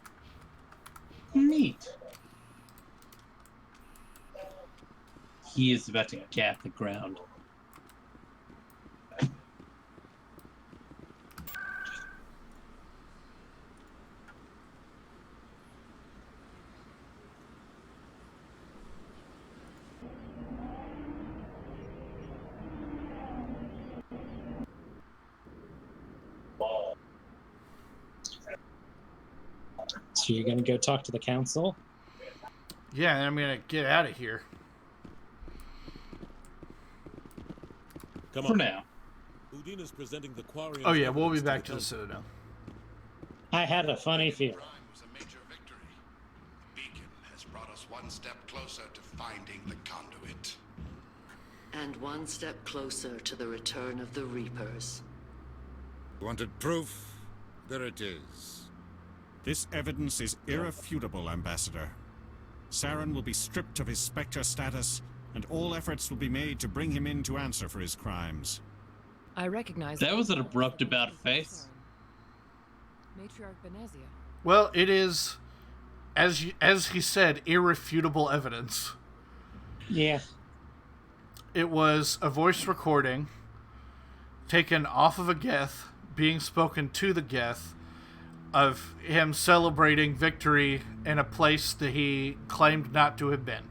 Speaker 3: Neat. He is about to gap the ground.
Speaker 2: So you're going to go talk to the council?
Speaker 1: Yeah, and I'm going to get out of here.
Speaker 10: Come
Speaker 3: For
Speaker 10: on.
Speaker 3: now.
Speaker 10: Udina's presenting the Quarian.
Speaker 1: Oh yeah, we'll be back to the Citadel.
Speaker 2: I had a funny feeling.
Speaker 6: Was a major victory. The beacon has brought us one step closer to finding the conduit.
Speaker 20: And one step closer to the return of the Reapers.
Speaker 19: Wanted proof? There it is.
Speaker 21: This evidence is irrefutable, Ambassador. Saren will be stripped of his Spectre status, and all efforts will be made to bring him in to answer for his crimes.
Speaker 24: I recognize
Speaker 3: that was an abrupt about face.
Speaker 24: Matriarch Benezia.
Speaker 1: Well, it is, as he said, irrefutable evidence.
Speaker 2: Yeah.
Speaker 1: It was a voice recording taken off of a Geth, being spoken to the Geth, of him celebrating victory in a place that he claimed not to have been.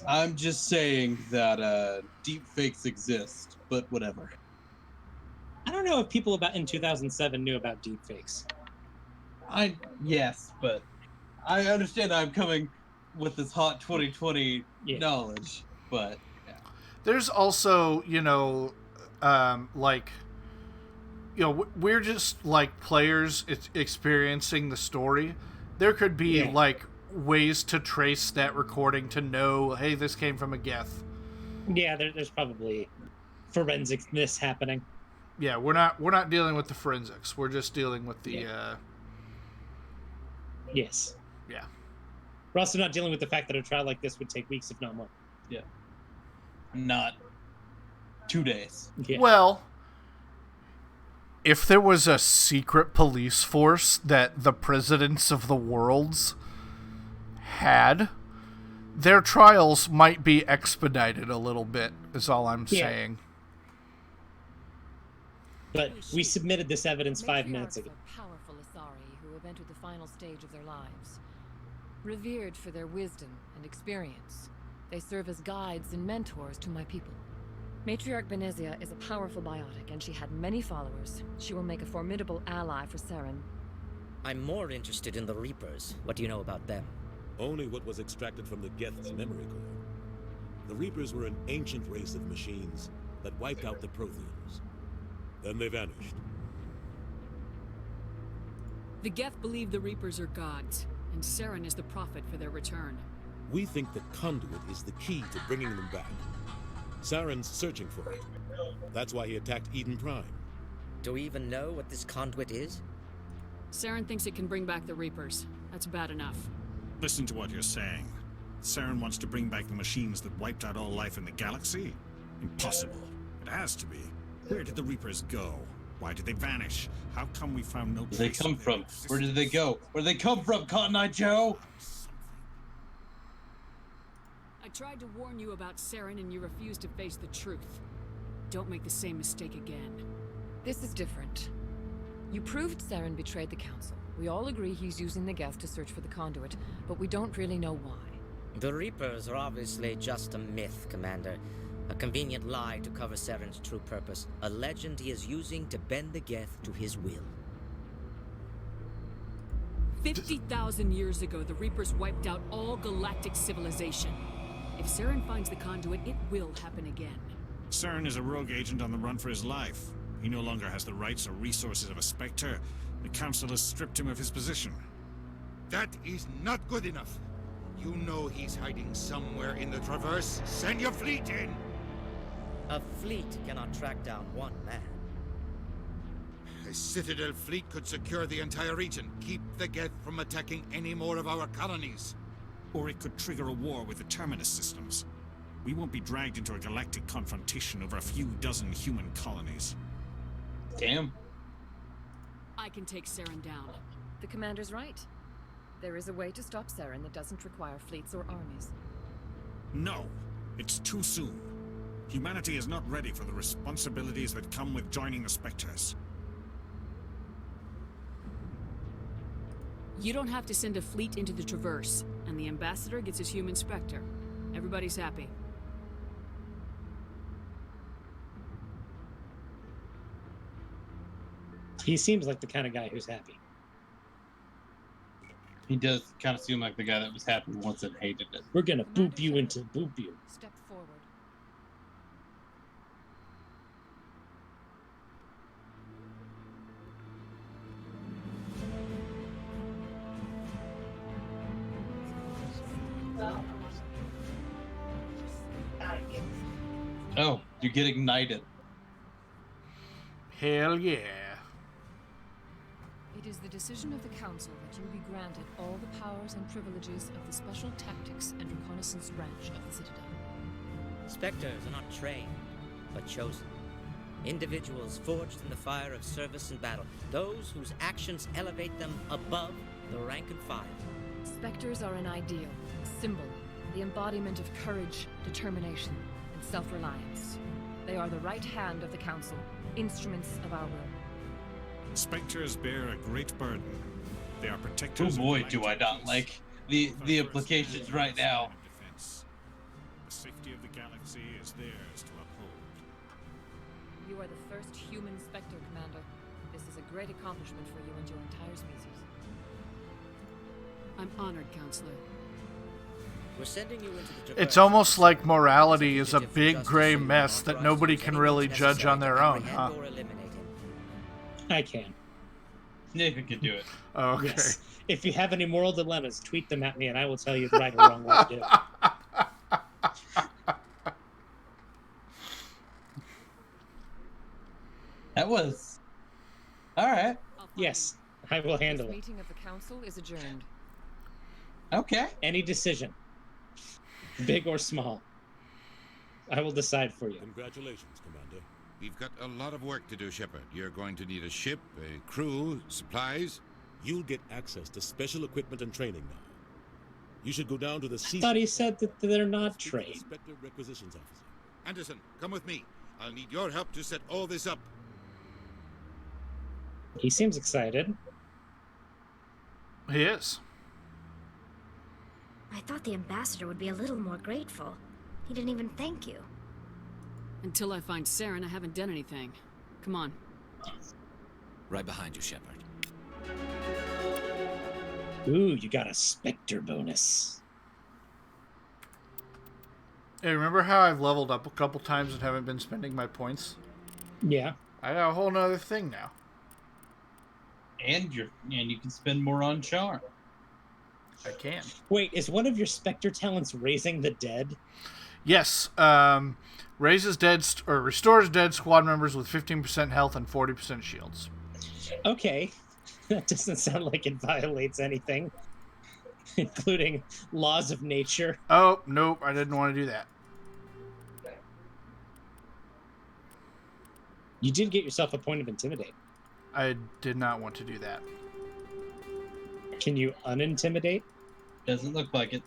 Speaker 3: I'm just saying that deep fakes exist, but whatever.
Speaker 2: I don't know if people in 2007 knew about deepfakes.
Speaker 3: Yes, but I understand I'm coming with this hot 2020 knowledge, but yeah.
Speaker 1: There's also, we're just like players experiencing the story. There could be ways to trace that recording to know, hey, this came from a Geth.
Speaker 2: Yeah, there's probably forensics happening.
Speaker 1: Yeah, we're not dealing with the forensics. We're just dealing with the
Speaker 2: Yes.
Speaker 1: Yeah.
Speaker 2: We're also not dealing with the fact that a trial like this would take weeks, if not more.
Speaker 3: Yeah. Not 2 days.
Speaker 2: Yeah.
Speaker 1: Well, if there was a secret police force that the presidents of the worlds had, their trials might be expedited a little bit, is all I'm saying.
Speaker 2: But we submitted this evidence 5 minutes ago.
Speaker 24: Powerful Athari who have entered the final stage of their lives. Revered for their wisdom and experience, they serve as guides and mentors to my people. Matriarch Benezia is a powerful biotic, and she had many followers. She will make a formidable ally for Saren.
Speaker 11: I'm more interested in the Reapers. What do you know about them?
Speaker 10: Only what was extracted from the Geth's memory core. The Reapers were an ancient race of machines that wiped out the Protheans. Then they vanished.
Speaker 4: The Geth believe the Reapers are gods, and Saren is the prophet for their return.
Speaker 10: We think the Conduit is the key to bringing them back. Saren's searching for it. That's why he attacked Eden Prime.
Speaker 11: Do we even know what this Conduit is?
Speaker 4: Saren thinks it can bring back the Reapers. That's bad enough.
Speaker 21: Listen to what you're saying. Saren wants to bring back the machines that wiped out all life in the galaxy? Impossible. It has to be. Where did the Reapers go? Why did they vanish? How come we found no place?
Speaker 3: Where did they come from? Where did they go? Where did they come from, Cotton Eye Joe?
Speaker 4: I tried to warn you about Saren and you refused to face the truth. Don't make the same mistake again.
Speaker 24: This is different. You proved Saren betrayed the Council. We all agree he's using the Geth to search for the Conduit, but we don't really know why.
Speaker 11: The Reapers are obviously just a myth, Commander. A convenient lie to cover Saren's true purpose. A legend he is using to bend the Geth to his will.
Speaker 4: 50,000 years ago, the Reapers wiped out all galactic civilization. If Saren finds the Conduit, it will happen again.
Speaker 21: Saren is a rogue agent on the run for his life. He no longer has the rights or resources of a Spectre. The Council has stripped him of his position.
Speaker 19: That is not good enough. You know he's hiding somewhere in the Traverse. Send your fleet in!
Speaker 11: A fleet cannot track down one man.
Speaker 19: A Citadel fleet could secure the entire region, keep the Geth from attacking any more of our colonies.
Speaker 21: Or it could trigger a war with the Terminus systems. We won't be dragged into a galactic confrontation over a few dozen human colonies.
Speaker 3: Damn.
Speaker 4: I can take Saren down.
Speaker 24: The Commander's right. There is a way to stop Saren that doesn't require fleets or armies.
Speaker 21: No, it's too soon. Humanity is not ready for the responsibilities that come with joining the Spectres.
Speaker 4: You don't have to send a fleet into the Traverse, and the Ambassador gets his human Spectre. Everybody's happy.
Speaker 2: He seems like the kind of guy who's happy.
Speaker 3: He does kind of seem like the guy that was happy once and hated it.
Speaker 2: We're gonna boop you into boop you.
Speaker 24: Step forward.
Speaker 3: Oh, you get ignited.
Speaker 1: Hell yeah.
Speaker 24: It is the decision of the Council that you be granted all the powers and privileges of the Special Tactics and Reconnaissance branch of the Citadel.
Speaker 11: Spectres are not trained, but chosen. Individuals forged in the fire of service and battle. Those whose actions elevate them above the rank and file.
Speaker 24: Spectres are an ideal, a symbol, the embodiment of courage, determination, and self-reliance. They are the right hand of the Council, instruments of our will.
Speaker 21: Spectres bear a great burden. They are protectors.
Speaker 3: Oh boy, do I not like the implications right now.
Speaker 21: The safety of the galaxy is theirs to uphold.
Speaker 24: You are the first human Spectre, Commander. This is a great accomplishment for you and your entire species.
Speaker 4: I'm honored, Counselor.
Speaker 11: We're sending you into the Traverse.
Speaker 1: It's almost like morality is a big gray mess that nobody can really judge on their own, huh?
Speaker 2: I can.
Speaker 3: Nathan can do it.
Speaker 1: Okay.
Speaker 2: Yes. If you have any moral dilemmas, tweet them at me and I will tell you the right or wrong way to do it.
Speaker 3: That was... Alright.
Speaker 2: Yes, I will handle
Speaker 24: This
Speaker 2: it.
Speaker 24: meeting of the Council is adjourned.
Speaker 3: Okay.
Speaker 2: Any decision, big or small, I will decide for you.
Speaker 10: Congratulations, Commander.
Speaker 19: We've got a lot of work to do, Shepard. You're going to need a ship, a crew, supplies.
Speaker 10: You'll get access to special equipment and training now. You should go down to the sea.
Speaker 2: I thought he said that they're not trained.
Speaker 10: Inspector Requisitions Officer.
Speaker 19: Anderson, come with me. I'll need your help to set all this up.
Speaker 2: He seems excited.
Speaker 1: He is.
Speaker 12: I thought the ambassador would be a little more grateful. He didn't even thank you.
Speaker 4: Until I find Saren, I haven't done anything. Come on.
Speaker 23: Right behind you, Shepard.
Speaker 2: Ooh, you got a Spectre bonus.
Speaker 1: Hey, remember how I've leveled up a couple times and haven't been spending my points?
Speaker 2: Yeah.
Speaker 1: I got a whole nother thing now.
Speaker 3: And you can spend more on charm.
Speaker 1: I can.
Speaker 2: Wait, is one of your Spectre talents raising the dead?
Speaker 1: Yes. Raises dead or restores dead squad members with 15% health and 40% shields.
Speaker 2: Okay. That doesn't sound like it violates anything, including laws of nature.
Speaker 1: Oh, nope, I didn't want to do that.
Speaker 2: You did get yourself a point of Intimidate.
Speaker 1: I did not want to do that.
Speaker 2: Can you unintimidate?
Speaker 3: Doesn't look like it.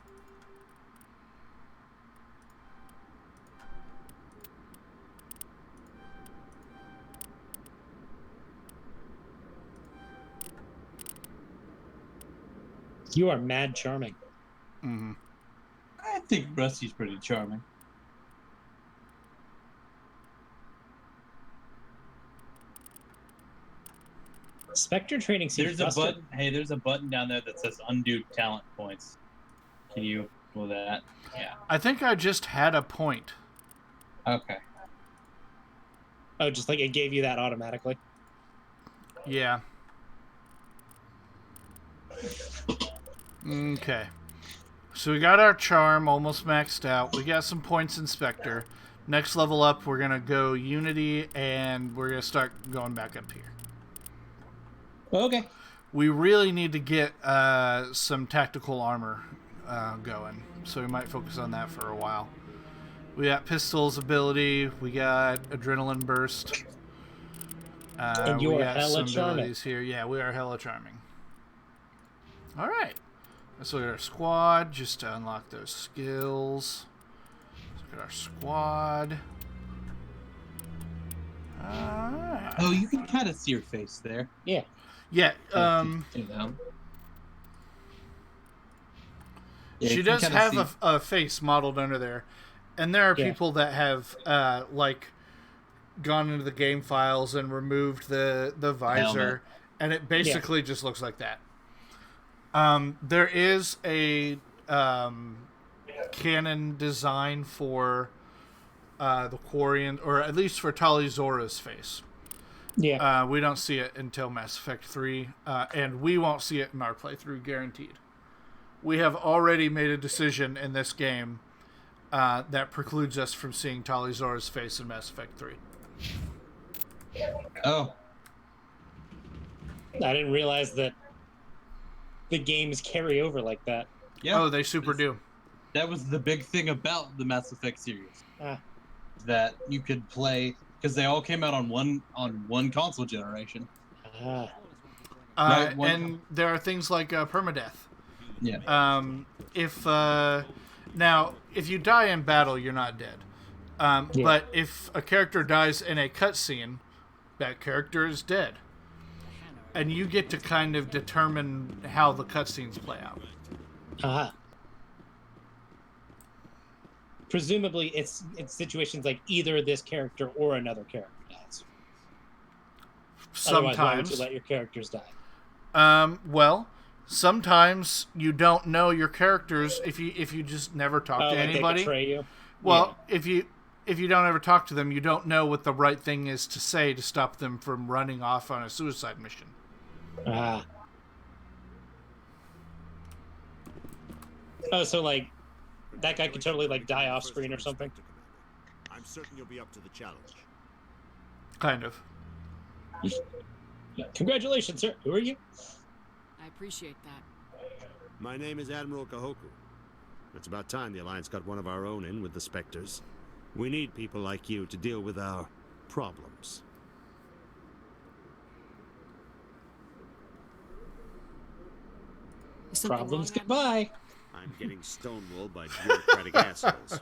Speaker 2: You are mad charming.
Speaker 1: Mm-hmm.
Speaker 3: I think Rusty's pretty charming.
Speaker 2: Spectre training seems
Speaker 3: There's a button. Hey, there's a button down there that says undo talent points. Can you do that? Yeah.
Speaker 1: I think I just had a point.
Speaker 3: Okay.
Speaker 2: Oh, just like it gave you that automatically?
Speaker 1: Yeah. Okay. So we got our charm almost maxed out. We got some points in Spectre. Next level up, we're going to go Unity, and we're going to start going back up here.
Speaker 2: Okay.
Speaker 1: We really need to get some tactical armor going, so we might focus on that for a while. We got Pistol's ability. We got Adrenaline Burst.
Speaker 2: And you
Speaker 1: we
Speaker 2: are
Speaker 1: got
Speaker 2: hella
Speaker 1: some
Speaker 2: charming.
Speaker 1: abilities here. Yeah, we are hella charming. All right. Let's look at our squad just to unlock those skills. Let's look at our squad. Alright.
Speaker 3: Oh, you can kind of see her face there.
Speaker 2: Yeah.
Speaker 1: Yeah. She does have a face modeled under there, and there are people that have like gone into the game files and removed the visor,
Speaker 3: helmet.
Speaker 1: and it basically just looks like that. There is a canon design for the Quarian, or at least for Tali Zora's face.
Speaker 2: Yeah.
Speaker 1: We don't see it until Mass Effect 3, and we won't see it in our playthrough, guaranteed. We have already made a decision in this game that precludes us from seeing Tali Zora's face in Mass Effect 3.
Speaker 3: Oh.
Speaker 2: I didn't realize that the games carry over like that.
Speaker 3: Yeah.
Speaker 1: Oh, they super do.
Speaker 3: That was the big thing about the Mass Effect series. That you could play, because they all came out on one console generation.
Speaker 2: Ah.
Speaker 1: And there are things like permadeath.
Speaker 3: Yeah.
Speaker 1: Now, if you die in battle, you're not dead. But if a character dies in a cutscene, that character is dead. And you get to kind of determine how the cutscenes play out.
Speaker 2: Uh-huh. Presumably, it's situations like either this character or another character dies. Otherwise, why would you let your characters die?
Speaker 1: Well, sometimes you don't know your characters if you just never talk to
Speaker 2: like
Speaker 1: anybody.
Speaker 2: They betray you?
Speaker 1: Well, if you don't ever talk to them, you don't know what the right thing is to say to stop them from running off on a suicide mission.
Speaker 2: Ah. Oh, so like that guy could totally like die off screen or something.
Speaker 18: I'm certain you'll be up to the challenge.
Speaker 1: Kind of.
Speaker 2: Congratulations, sir. Who are you?
Speaker 4: I appreciate that.
Speaker 18: My name is Admiral Kahoku. It's about time the Alliance got one of our own in with the Spectres. We need people like you to deal with our problems.
Speaker 4: Is something
Speaker 2: Problems
Speaker 4: wrong,
Speaker 2: goodbye.
Speaker 18: I'm getting stonewalled by bureaucratic assholes.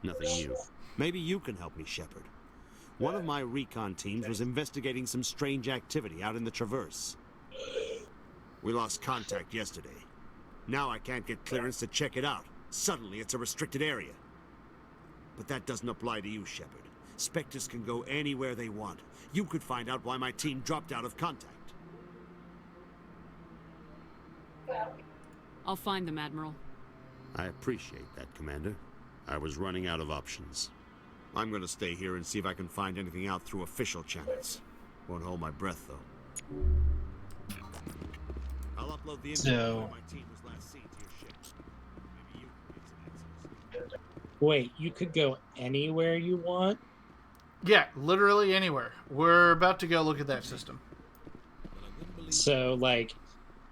Speaker 18: Nothing new. Maybe you can help me, Shepard. One of my recon teams was investigating some strange activity out in the Traverse. We lost contact yesterday. Now I can't get clearance to check it out. Suddenly it's a restricted area. But that doesn't apply to you, Shepard. Spectres can go anywhere they want. You could find out why my team dropped out of contact.
Speaker 4: I'll find them, Admiral.
Speaker 18: I appreciate that, Commander. I was running out of options. I'm gonna stay here and see if I can find anything out through official channels. Won't hold my breath, though. I'll upload the info where my team was last seen to your ship. Maybe you can get some answers.
Speaker 2: Wait, you could go anywhere you want?
Speaker 1: Yeah, literally anywhere. We're about to go look at that system.
Speaker 2: So, like,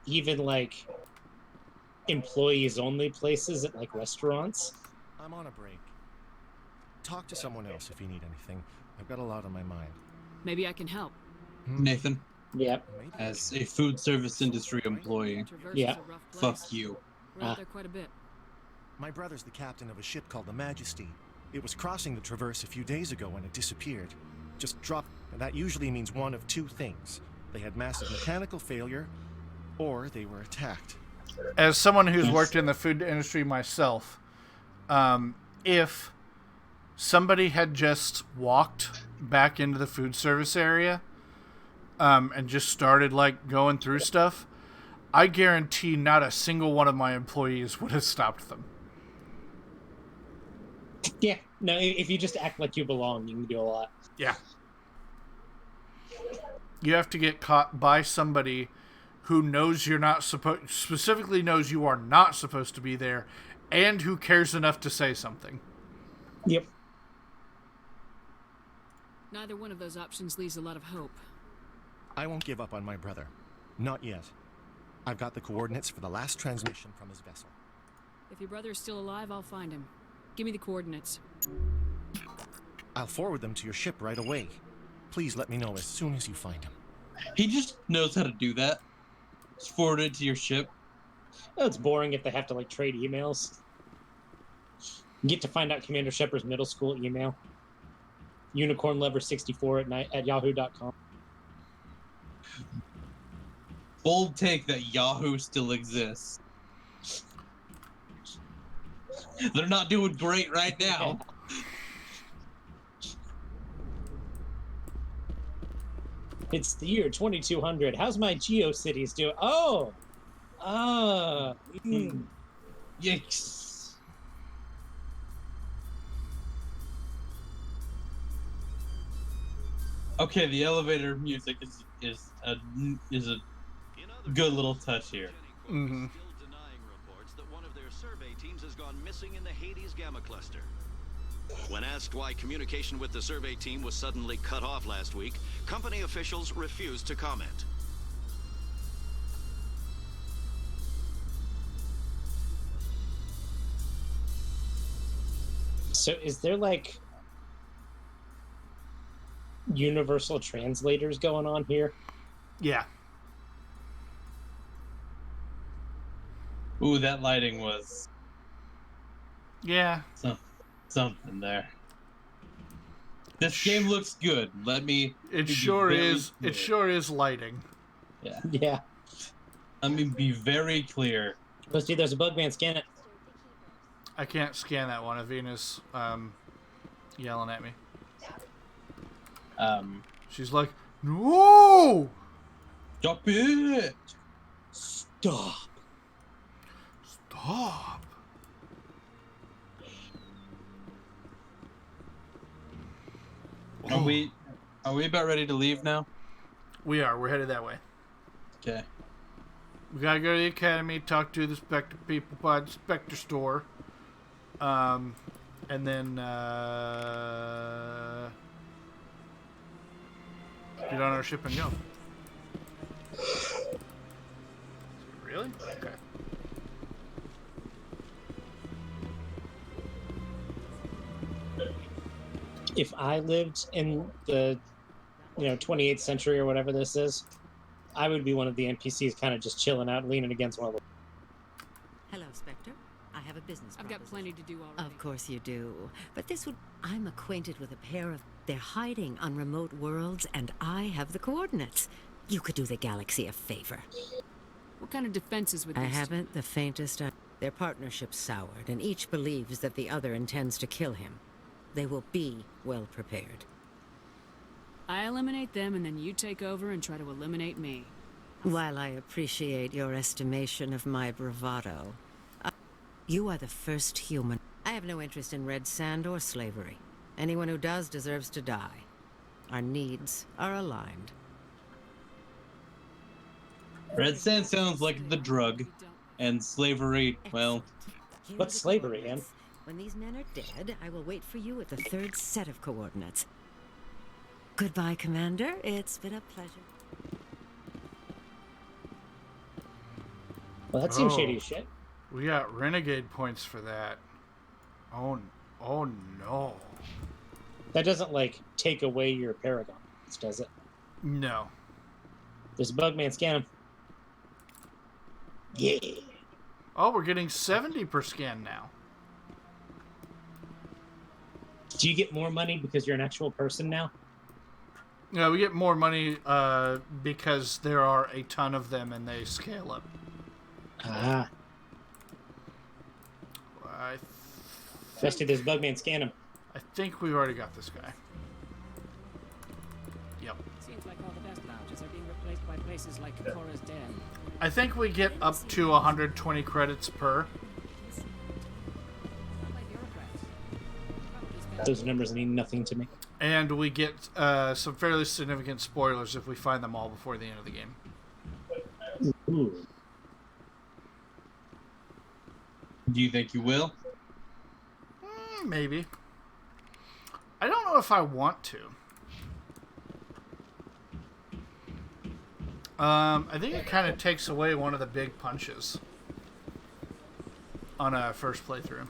Speaker 2: even, like, employees-only places at, like, restaurants?
Speaker 13: I'm on a break. Talk to someone else if you need anything. I've got a lot on my mind.
Speaker 4: Maybe I can help.
Speaker 3: Nathan.
Speaker 2: Yep.
Speaker 3: As a food service industry employee.
Speaker 2: Yeah.
Speaker 3: Fuck you.
Speaker 4: We're out there quite a bit.
Speaker 13: My brother's the captain of a ship called the Majesty. It was crossing the Traverse a few days ago when it disappeared. Just dropped, and that usually means one of two things. They had massive mechanical failure, or they were attacked.
Speaker 1: As someone who's worked in the food industry myself, if somebody had just walked back into the food service area and just started like going through stuff, I guarantee not a single one of my employees would have stopped them.
Speaker 2: Yeah. No, if you just act like you belong, you can do a lot.
Speaker 1: Yeah. You have to get caught by somebody who knows you're not supposed, specifically knows you are not supposed to be there, and who cares enough to say something.
Speaker 2: Yep.
Speaker 4: Neither one of those options leaves a lot of hope.
Speaker 13: I won't give up on my brother. Not yet. I've got the coordinates for the last transmission from his vessel.
Speaker 4: If your brother is still alive, I'll find him. Give me the coordinates.
Speaker 13: I'll forward them to your ship right away. Please let me know as soon as you find him.
Speaker 3: He just knows how to do that. Just forward it to your ship.
Speaker 2: Oh, it's boring if they have to, like, trade emails. You get to find out Commander Shepard's middle school email. unicornlover64 at yahoo.com.
Speaker 3: Bold take that Yahoo still exists. They're not doing great right now.
Speaker 2: It's the year 2200. How's my GeoCities doing? Oh!
Speaker 3: Yikes. Okay, the elevator music is a good little touch here.
Speaker 1: Mm-hmm.
Speaker 15: That one of their survey teams has gone missing in the Hades Gamma Cluster. When asked why communication with the survey team was suddenly cut off last week, company officials refused to comment.
Speaker 2: So is there, like, universal translators going on here?
Speaker 1: Yeah.
Speaker 3: Ooh, that lighting was...
Speaker 1: Yeah.
Speaker 3: Something there. This game looks good. Let me...
Speaker 1: It sure is. It sure is lighting.
Speaker 3: Yeah.
Speaker 2: Yeah.
Speaker 3: Let me be very clear.
Speaker 2: Let's see, there's a bug man. Scan it.
Speaker 1: I can't scan that one. Avina's yelling at me. She's like, no!
Speaker 3: Stop it!
Speaker 2: Stop.
Speaker 1: Stop.
Speaker 3: Are we about ready to leave now?
Speaker 1: We are. We're headed that way.
Speaker 3: Okay.
Speaker 1: We gotta go to the academy, talk to the Spectre people by the Spectre store, and then get on our ship and go. Really? Okay.
Speaker 2: if I lived in the 28th century or whatever this is, I would be one of the NPCs kind of just chilling out, leaning against one of the...
Speaker 5: Hello, Spectre. I have a business
Speaker 4: I've got plenty to do already.
Speaker 5: Of course you do. But this would... I'm acquainted with a pair of... They're hiding on remote worlds, and I have the coordinates. You could do the galaxy a favor.
Speaker 4: What kind of defenses would
Speaker 5: I
Speaker 4: these
Speaker 5: haven't the faintest... Their partnership's soured, and each believes that the other intends to kill him. They will be well prepared.
Speaker 4: I eliminate them, and then you take over and try to eliminate me.
Speaker 5: While I appreciate your estimation of my bravado, you are the first human. I have no interest in red sand or slavery. Anyone who does deserves to die. Our needs are aligned.
Speaker 3: Red sand sounds like the drug, and slavery, well...
Speaker 2: What's slavery, Em?
Speaker 5: When these men are dead, I will wait for you at the third set of coordinates. Goodbye, Commander. It's been a pleasure.
Speaker 2: Well, that seems shady as shit.
Speaker 1: We got renegade points for that. Oh no.
Speaker 2: That doesn't, like, take away your paragon, does it?
Speaker 1: No.
Speaker 2: There's a Bugman, scan him. Yeah.
Speaker 1: Oh, we're getting 70 per scan now.
Speaker 2: Do you get more money because you're an actual person now?
Speaker 1: Yeah, we get more money because there are a ton of them and they scale up.
Speaker 2: Ah. Dusty, there's Bugman, scan him.
Speaker 1: I think we've already got this guy. Yep.
Speaker 4: Seems like all the best lounges are being replaced by places like Cora's Den.
Speaker 1: I think we get up to 120 credits per.
Speaker 2: Those numbers mean nothing to me.
Speaker 1: And we get some fairly significant spoilers if we find them all before the end of the game.
Speaker 2: Ooh.
Speaker 3: Do you think you will?
Speaker 1: Maybe. I don't know if I want to. I think it kind of takes away one of the big punches on a first playthrough.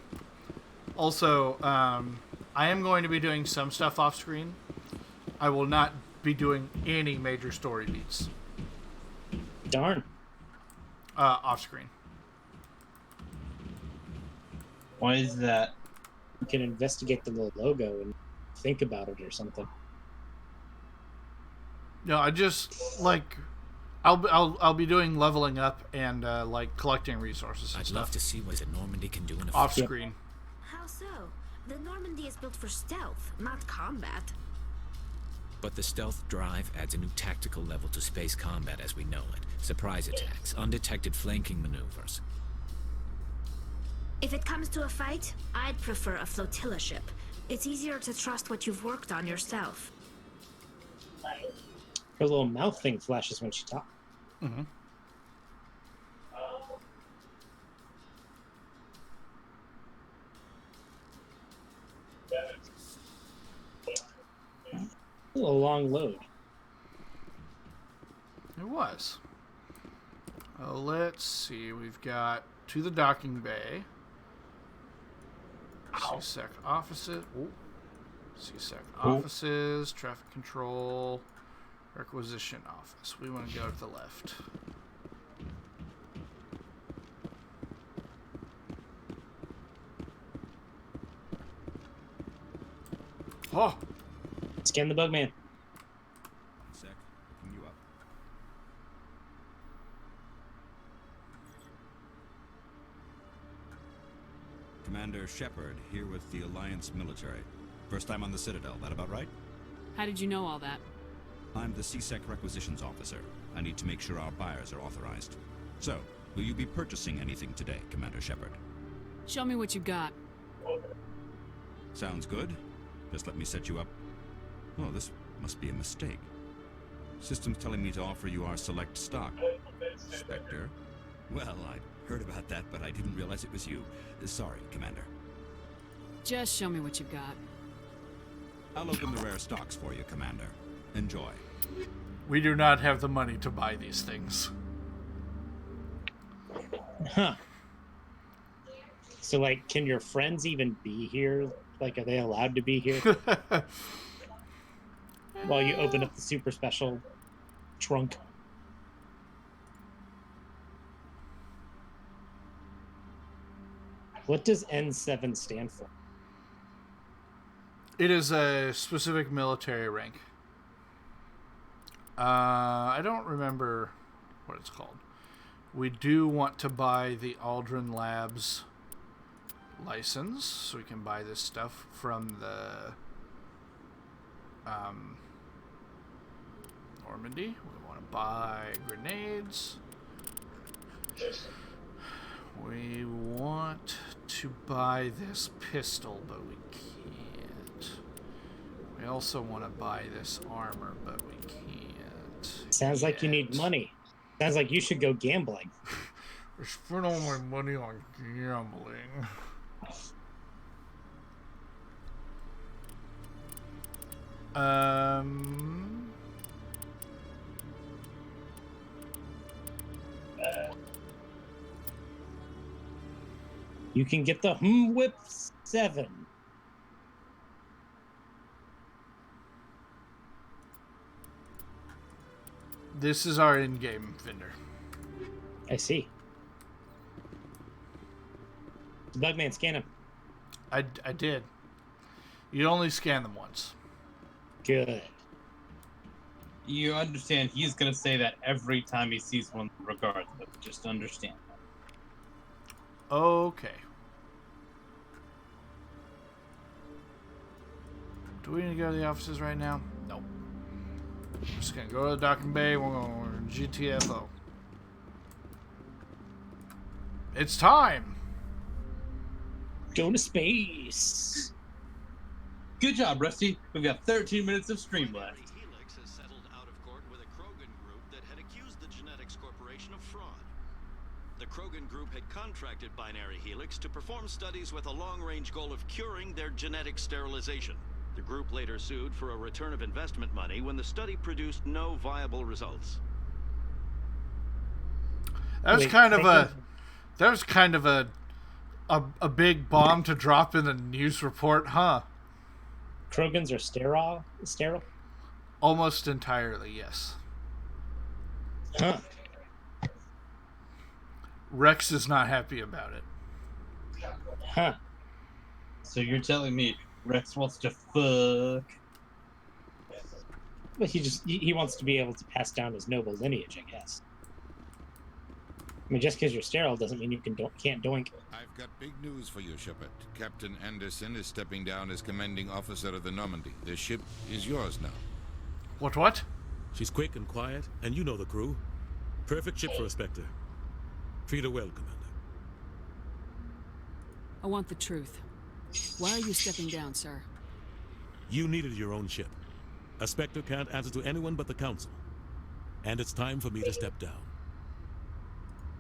Speaker 1: Also, I am going to be doing some stuff off screen. I will not be doing any major story beats.
Speaker 2: Darn.
Speaker 1: Off screen.
Speaker 3: Why is that?
Speaker 2: You can investigate the little logo and think about it or something.
Speaker 1: No, I just like I'll be doing leveling up and like collecting resources and
Speaker 23: I'd
Speaker 1: stuff.
Speaker 23: love to see what the Normandy can do in a
Speaker 1: off
Speaker 23: fight.
Speaker 1: screen.
Speaker 7: How so? The Normandy is built for stealth, not combat.
Speaker 23: But the stealth drive adds a new tactical level to space combat as we know it. Surprise attacks, undetected flanking maneuvers.
Speaker 7: If it comes to a fight, I'd prefer a flotilla ship. It's easier to trust what you've worked on yourself.
Speaker 2: Her little mouth thing flashes when she talks.
Speaker 1: Mm-hmm.
Speaker 2: A long load.
Speaker 1: It was. Let's see. We've got to the docking bay. CSEC offices. Oh. CSEC offices. Traffic control. Requisition office. We want to go to the left. Oh!
Speaker 2: Scan the Bugman.
Speaker 18: Sec, picking you up. Commander Shepard, here with the Alliance military. First time on the Citadel, that about right?
Speaker 4: How did you know all that?
Speaker 18: I'm the CSEC requisitions officer. I need to make sure our buyers are authorized. So, will you be purchasing anything today, Commander Shepard?
Speaker 4: Show me what you got.
Speaker 18: Sounds good. Just let me set you up. Oh, this must be a mistake. System's telling me to offer you our select stock. Spectre? Well, I'd heard about that, but I didn't realize it was you. Sorry, Commander.
Speaker 4: Just show me what you got.
Speaker 18: I'll open the rare stocks for you, Commander. Enjoy.
Speaker 1: We do not have the money to buy these things.
Speaker 2: Huh. So, like, can your friends even be here? Like, are they allowed to be here? While you open up the super special trunk. What does N7 stand for?
Speaker 1: It is a specific military rank. I don't remember what it's called. We do want to buy the Aldrin Labs license, so we can buy this stuff from the Normandy. We want to buy grenades. We want to buy this pistol, but we can't. We also want to buy this armor, but we can't.
Speaker 2: Sounds like you need money. Sounds like you should go gambling.
Speaker 1: I spent all my money on gambling.
Speaker 2: You can get the Whip 7.
Speaker 1: This is our in-game vendor.
Speaker 2: I see. Bugman, scan him.
Speaker 1: I did. You only scan them once.
Speaker 2: Good.
Speaker 3: You understand he's going to say that every time he sees one regardless. Just understand that.
Speaker 1: Okay. Do we need to go to the offices right now? Nope. We're just going to go to the docking bay. We're going to GTFO. It's time.
Speaker 2: Go to space.
Speaker 3: Good job, Rusty. We've got 13 minutes of stream left.
Speaker 15: Helix has settled out of court with a Krogan group that had accused the Genetics Corporation of fraud. The Krogan group had contracted Binary Helix to perform studies with a long-range goal of curing their genetic sterilization. The group later sued for a return of investment money when the study produced no viable results.
Speaker 1: That was kind of a big bomb to drop in a news report, huh?
Speaker 2: Krogans are sterile?
Speaker 1: Almost entirely, yes.
Speaker 2: Huh.
Speaker 1: Rex is not happy about it.
Speaker 2: Huh.
Speaker 3: So you're telling me Rex wants to fuck?
Speaker 2: But he wants to be able to pass down his noble lineage, I guess. I mean, just because you're sterile doesn't mean you can't doink.
Speaker 19: I've got big news for you, Shepard. Captain Anderson is stepping down as commanding officer of the Normandy. The ship is yours now.
Speaker 1: What?
Speaker 10: She's quick and quiet, and you know the crew. Perfect ship for a Spectre. Treat her well, Commander.
Speaker 4: I want the truth. Why are you stepping down, sir?
Speaker 10: You needed your own ship. A Spectre can't answer to anyone but the Council. And it's time for me to step down.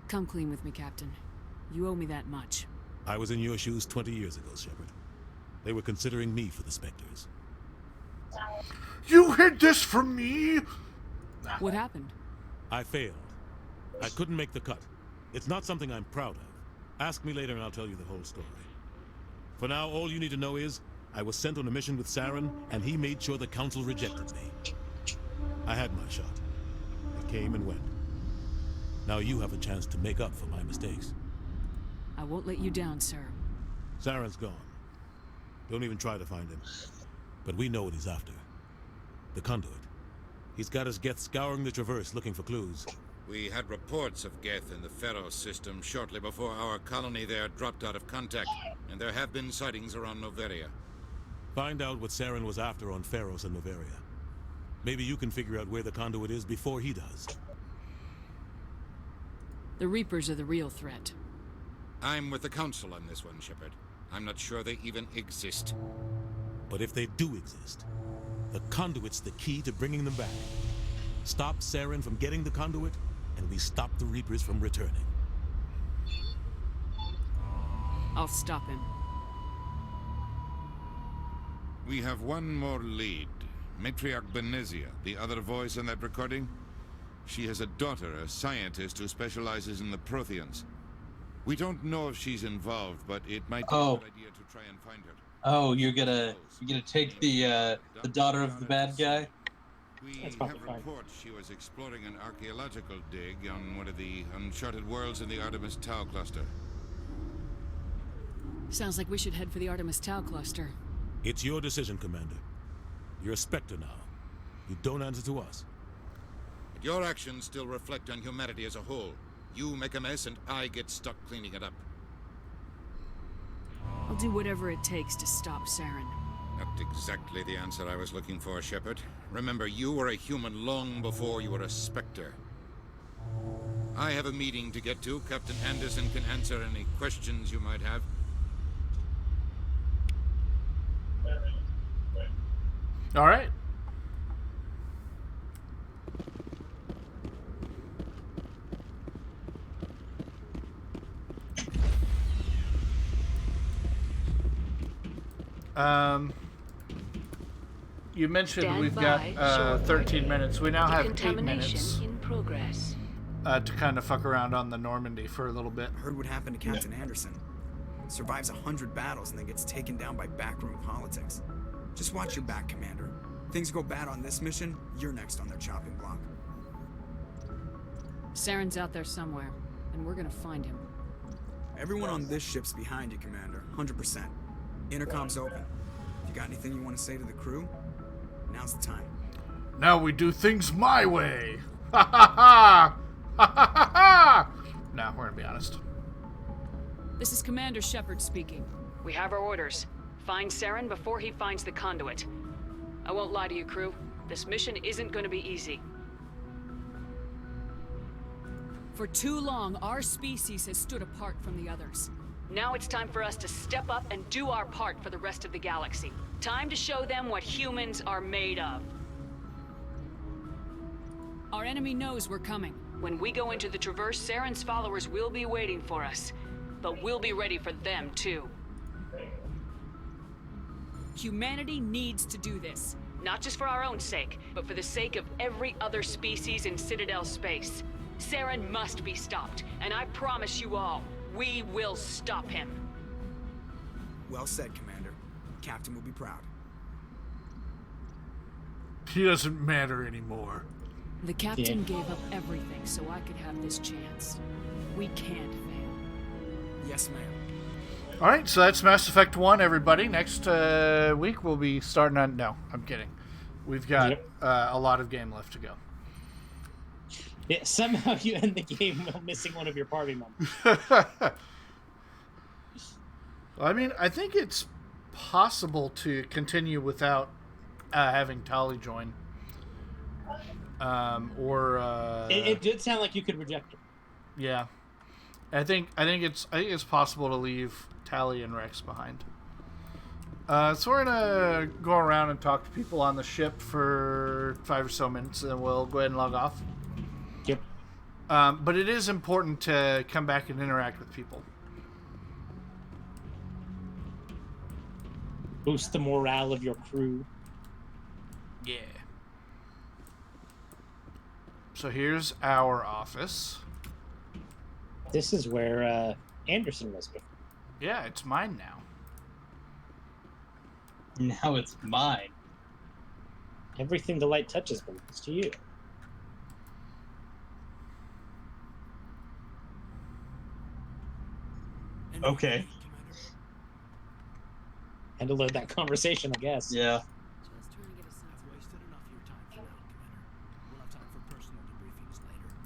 Speaker 4: Come clean with me, Captain. You owe me that much.
Speaker 10: I was in your shoes 20 years ago, Shepard. They were considering me for the Spectres.
Speaker 1: You hid this from me?
Speaker 4: What happened?
Speaker 10: I failed. I couldn't make the cut. It's not something I'm proud of. Ask me later and I'll tell you the whole story. For now, all you need to know is, I was sent on a mission with Saren, and he made sure the Council rejected me. I had my shot. It came and went. Now you have a chance to make up for my mistakes.
Speaker 4: I won't let you down, sir.
Speaker 10: Saren's gone. Don't even try to find him. But we know what he's after. The Conduit. He's got his Geth scouring the Traverse looking for clues.
Speaker 19: We had reports of Geth in the Pharos system shortly before our colony there dropped out of contact, and there have been sightings around Noveria.
Speaker 10: Find out what Saren was after on Pharos and Noveria. Maybe you can figure out where the Conduit is before he does.
Speaker 4: The Reapers are the real threat.
Speaker 19: I'm with the Council on this one, Shepard. I'm not sure they even exist.
Speaker 10: But if they do exist, the Conduit's the key to bringing them back. Stop Saren from getting the Conduit, and we stop the Reapers from returning.
Speaker 4: I'll stop him.
Speaker 19: We have one more lead. Matriarch Benezia, the other voice in that recording. She has a daughter, a scientist who specializes in the Protheans. We don't know if she's involved, but it might be a good idea to try and find her.
Speaker 3: Oh, you're gonna take the daughter of the bad guy?
Speaker 19: We have reports she was exploring an archaeological dig on one of the uncharted worlds in the Artemis Tau cluster.
Speaker 4: Sounds like we should head for the Artemis Tau cluster.
Speaker 10: It's your decision, Commander. You're a Spectre now. You don't answer to us.
Speaker 19: But your actions still reflect on humanity as a whole. You make a mess and I get stuck cleaning it up.
Speaker 4: I'll do whatever it takes to stop Saren.
Speaker 19: Not exactly the answer I was looking for, Shepard. Remember, you were a human long before you were a Spectre. I have a meeting to get to. Captain Anderson can answer any questions you might have.
Speaker 1: All right. You mentioned we've got 13 minutes. We now have 8 minutes
Speaker 9: in progress.
Speaker 1: To kind of fuck around on the Normandy for a little bit.
Speaker 16: Heard what happened to Captain Anderson. Survives 100 battles and then gets taken down by backroom politics. Just watch your back, Commander. Things go bad on this mission, you're next on their chopping block.
Speaker 4: Saren's out there somewhere, and we're gonna find him.
Speaker 16: Everyone on this ship's behind you, Commander. 100%. Intercom's open. If you got anything you want to say to the crew, now's the time.
Speaker 1: Now we do things my way. Ha ha ha! Ha ha ha ha! No, we're gonna be honest.
Speaker 4: This is Commander Shepard speaking. We have our orders. Find Saren before he finds the conduit. I won't lie to you, crew. This mission isn't going to be easy. For too long, our species has stood apart from the others. Now it's time for us to step up and do our part for the rest of the galaxy. Time to show them what humans are made of. Our enemy knows we're coming. When we go into the Traverse, Saren's followers will be waiting for us. But we'll be ready for them, too. Humanity needs to do this. Not just for our own sake, but for the sake of every other species in Citadel space. Saren must be stopped, and I promise you all, we will stop him.
Speaker 16: Well said, Commander. Captain will be proud.
Speaker 1: He doesn't matter anymore.
Speaker 4: The Captain gave up everything so I could have this chance. We can't fail.
Speaker 16: Yes, ma'am.
Speaker 1: All right, so that's Mass Effect 1, everybody. Next week we'll be starting on... No, I'm kidding. We've got a lot of game left to go.
Speaker 2: Yeah, somehow you end the game while missing one of your party members.
Speaker 1: I mean, I think it's possible to continue without having Tali join.
Speaker 2: It did sound like you could reject her.
Speaker 1: Yeah. I think it's possible to leave Tali and Rex behind. So we're gonna go around and talk to people on the ship for 5 or so minutes, and we'll go ahead and log off.
Speaker 2: Yep.
Speaker 1: But it is important to come back and interact with people.
Speaker 2: Boost the morale of your crew.
Speaker 1: Yeah. So here's our office.
Speaker 2: This is where Anderson was before.
Speaker 1: Yeah, it's mine now.
Speaker 3: Now it's mine.
Speaker 2: Everything the light touches belongs to you.
Speaker 3: Okay.
Speaker 2: Had to load that conversation, I guess.
Speaker 3: Yeah.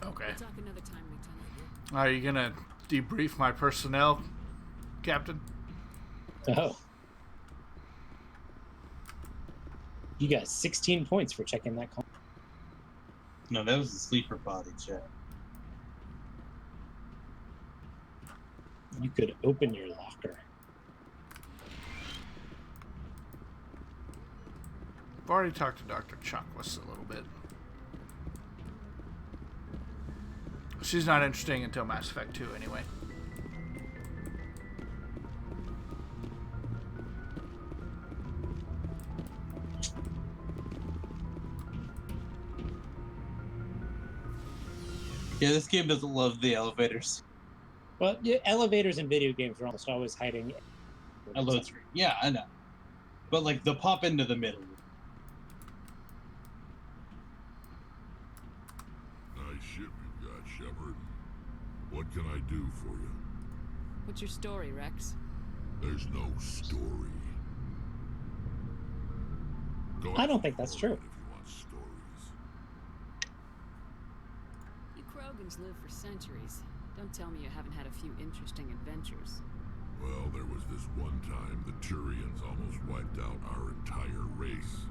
Speaker 1: Okay.
Speaker 4: We'll talk another time, Lieutenant.
Speaker 1: Are you gonna debrief my personnel, Captain?
Speaker 2: Oh. You got 16 points for checking that call.
Speaker 3: No, that was the sleeper body check.
Speaker 2: You could open your locker.
Speaker 1: I've already talked to Dr. Chakwas a little bit. She's not interesting until Mass Effect 2 anyway.
Speaker 3: Yeah, this game doesn't love the elevators.
Speaker 2: Well, yeah, elevators in video games are almost always hiding
Speaker 3: a load screen. Yeah, I know. But like the pop into the middle.
Speaker 9: Nice ship you got, Shepard. What can I do for you?
Speaker 4: What's your story, Rex?
Speaker 9: There's no story.
Speaker 2: I don't think that's true.
Speaker 9: If you want stories.
Speaker 4: You Krogans live for centuries. Don't tell me you haven't had a few interesting adventures.
Speaker 9: Well, there was this one time the Turians almost wiped out our entire race.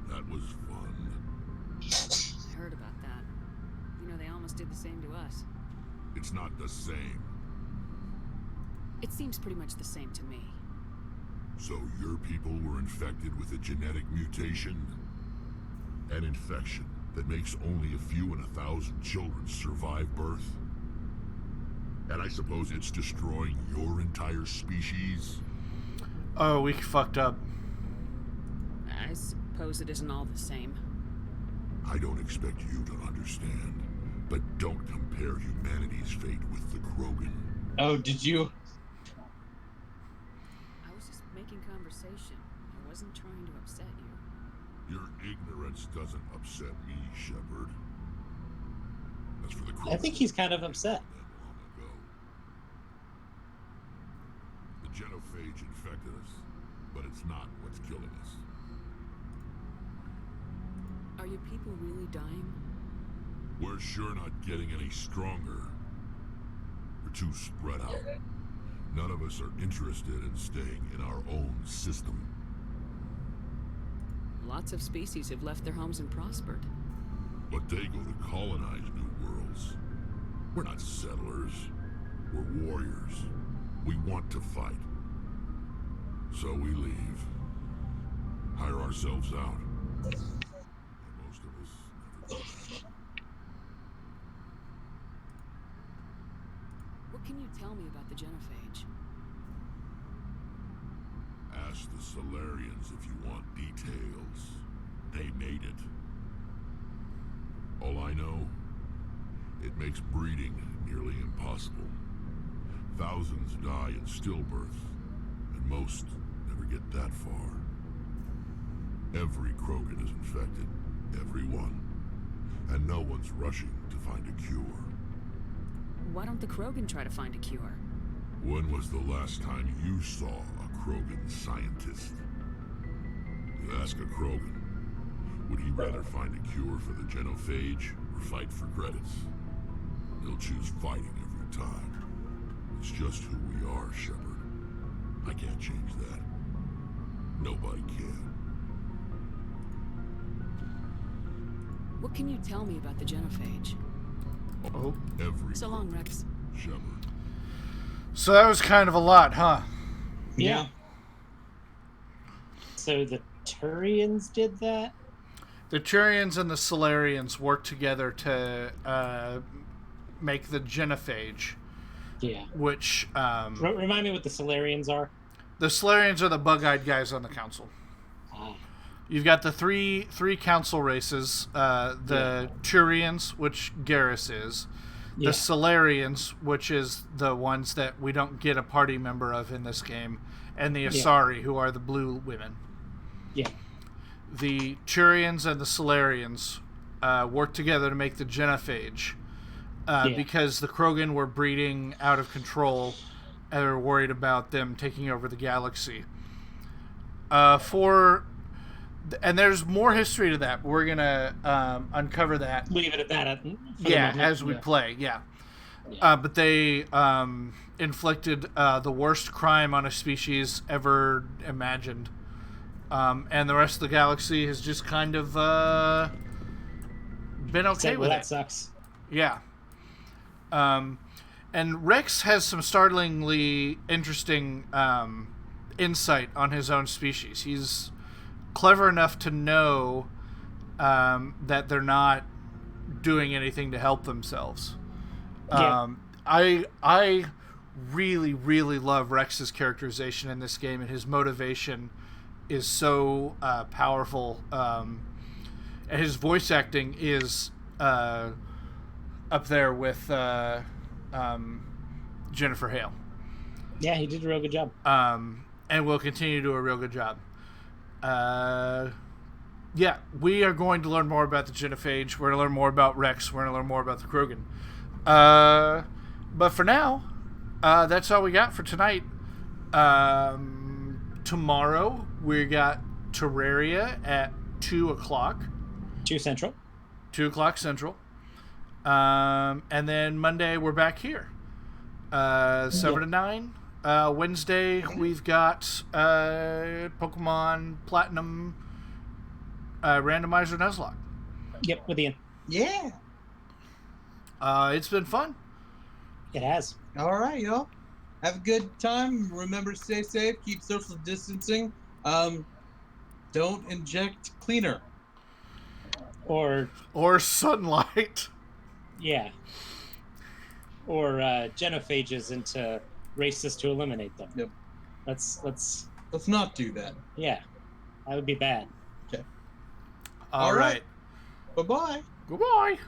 Speaker 9: That was fun.
Speaker 4: I heard about that. You know, they almost did the same to us.
Speaker 9: It's not the same.
Speaker 4: It seems pretty much the same to me.
Speaker 9: So your people were infected with a genetic mutation? An infection that makes only a few in 1,000 children survive birth? And I suppose it's destroying your entire species?
Speaker 1: Oh, we fucked up.
Speaker 4: I suppose it isn't all the same.
Speaker 9: I don't expect you to understand, but don't compare humanity's fate with the Krogan.
Speaker 3: Oh, did you?
Speaker 4: I was just making conversation. I wasn't trying to upset you.
Speaker 9: Your ignorance doesn't upset me, Shepard. As for the Krogan,
Speaker 2: I think he's kind of upset.
Speaker 9: The genophage infected us, but it's not what's killing us.
Speaker 4: Are your people really dying?
Speaker 9: We're sure not getting any stronger. We're too spread out. None of us are interested in staying in our own system.
Speaker 4: Lots of species have left their homes and prospered.
Speaker 9: But they go to colonize new worlds. We're not settlers. We're warriors. We want to fight. So we leave. Hire ourselves out. And most of us never come back.
Speaker 4: What can you tell me about the genophage?
Speaker 9: Ask the Solarians if you want details. They made it. All I know, it makes breeding nearly impossible. Thousands die in stillbirth, and most never get that far. Every Krogan is infected, every one. And no one's rushing to find a cure.
Speaker 4: Why don't the Krogan try to find a cure?
Speaker 9: When was the last time you saw a Krogan scientist? You ask a Krogan, would he rather find a cure for the genophage or fight for credits? He'll choose fighting every time. It's just who we are, Shepard. I can't change that. Nobody can.
Speaker 4: What can you tell me about the genophage?
Speaker 9: Oh, every
Speaker 4: So long, Rex.
Speaker 9: Shepard.
Speaker 1: So that was kind of a lot, huh?
Speaker 2: Yeah. So the Turians did that?
Speaker 1: The Turians and the Solarians worked together to make the genophage.
Speaker 2: Yeah.
Speaker 1: Which
Speaker 2: remind me what the Solarians are.
Speaker 1: The Solarians are the bug-eyed guys on the council. You've got the three council races: the Turians, which Garrus is, the Solarians, which is the ones that we don't get a party member of in this game, and the Asari, who are the blue women.
Speaker 2: Yeah.
Speaker 1: The Turians and the Solarians worked together to make the genophage because the Krogan were breeding out of control and were worried about them taking over the galaxy. And there's more history to that. We're going to uncover that.
Speaker 2: Leave it at that.
Speaker 1: As we play, but they inflicted the worst crime on a species ever imagined. And the rest of the galaxy has just kind of been okay with it.
Speaker 2: That sucks.
Speaker 1: Yeah. And Rex has some startlingly interesting insight on his own species. He's clever enough to know that they're not doing anything to help themselves. I really, really love Rex's characterization in this game, and his motivation is so powerful. And his voice acting is up there with Jennifer Hale.
Speaker 2: Yeah, he did a real good job.
Speaker 1: And will continue to do a real good job. Yeah, we are going to learn more about the genophage. We're going to learn more about Rex. We're going to learn more about the Krogan. But for now, that's all we got for tonight. Tomorrow, we got Terraria at 2 o'clock.
Speaker 2: 2 Central.
Speaker 1: 2 o'clock Central. And then Monday, we're back here. 7 to 9. Wednesday, we've got Pokemon Platinum Randomizer Nuzlocke.
Speaker 2: Yep, with Ian.
Speaker 3: Yeah.
Speaker 1: It's been fun.
Speaker 2: It has.
Speaker 3: All right, y'all. Have a good time. Remember to stay safe. Keep social distancing. Don't inject cleaner.
Speaker 2: Or
Speaker 1: sunlight.
Speaker 2: Yeah. Or genophages into races to eliminate them.
Speaker 3: Yep.
Speaker 2: Let's
Speaker 3: not do that.
Speaker 2: Yeah. That would be bad.
Speaker 3: Okay.
Speaker 1: All right.
Speaker 3: Bye-bye.
Speaker 1: Goodbye.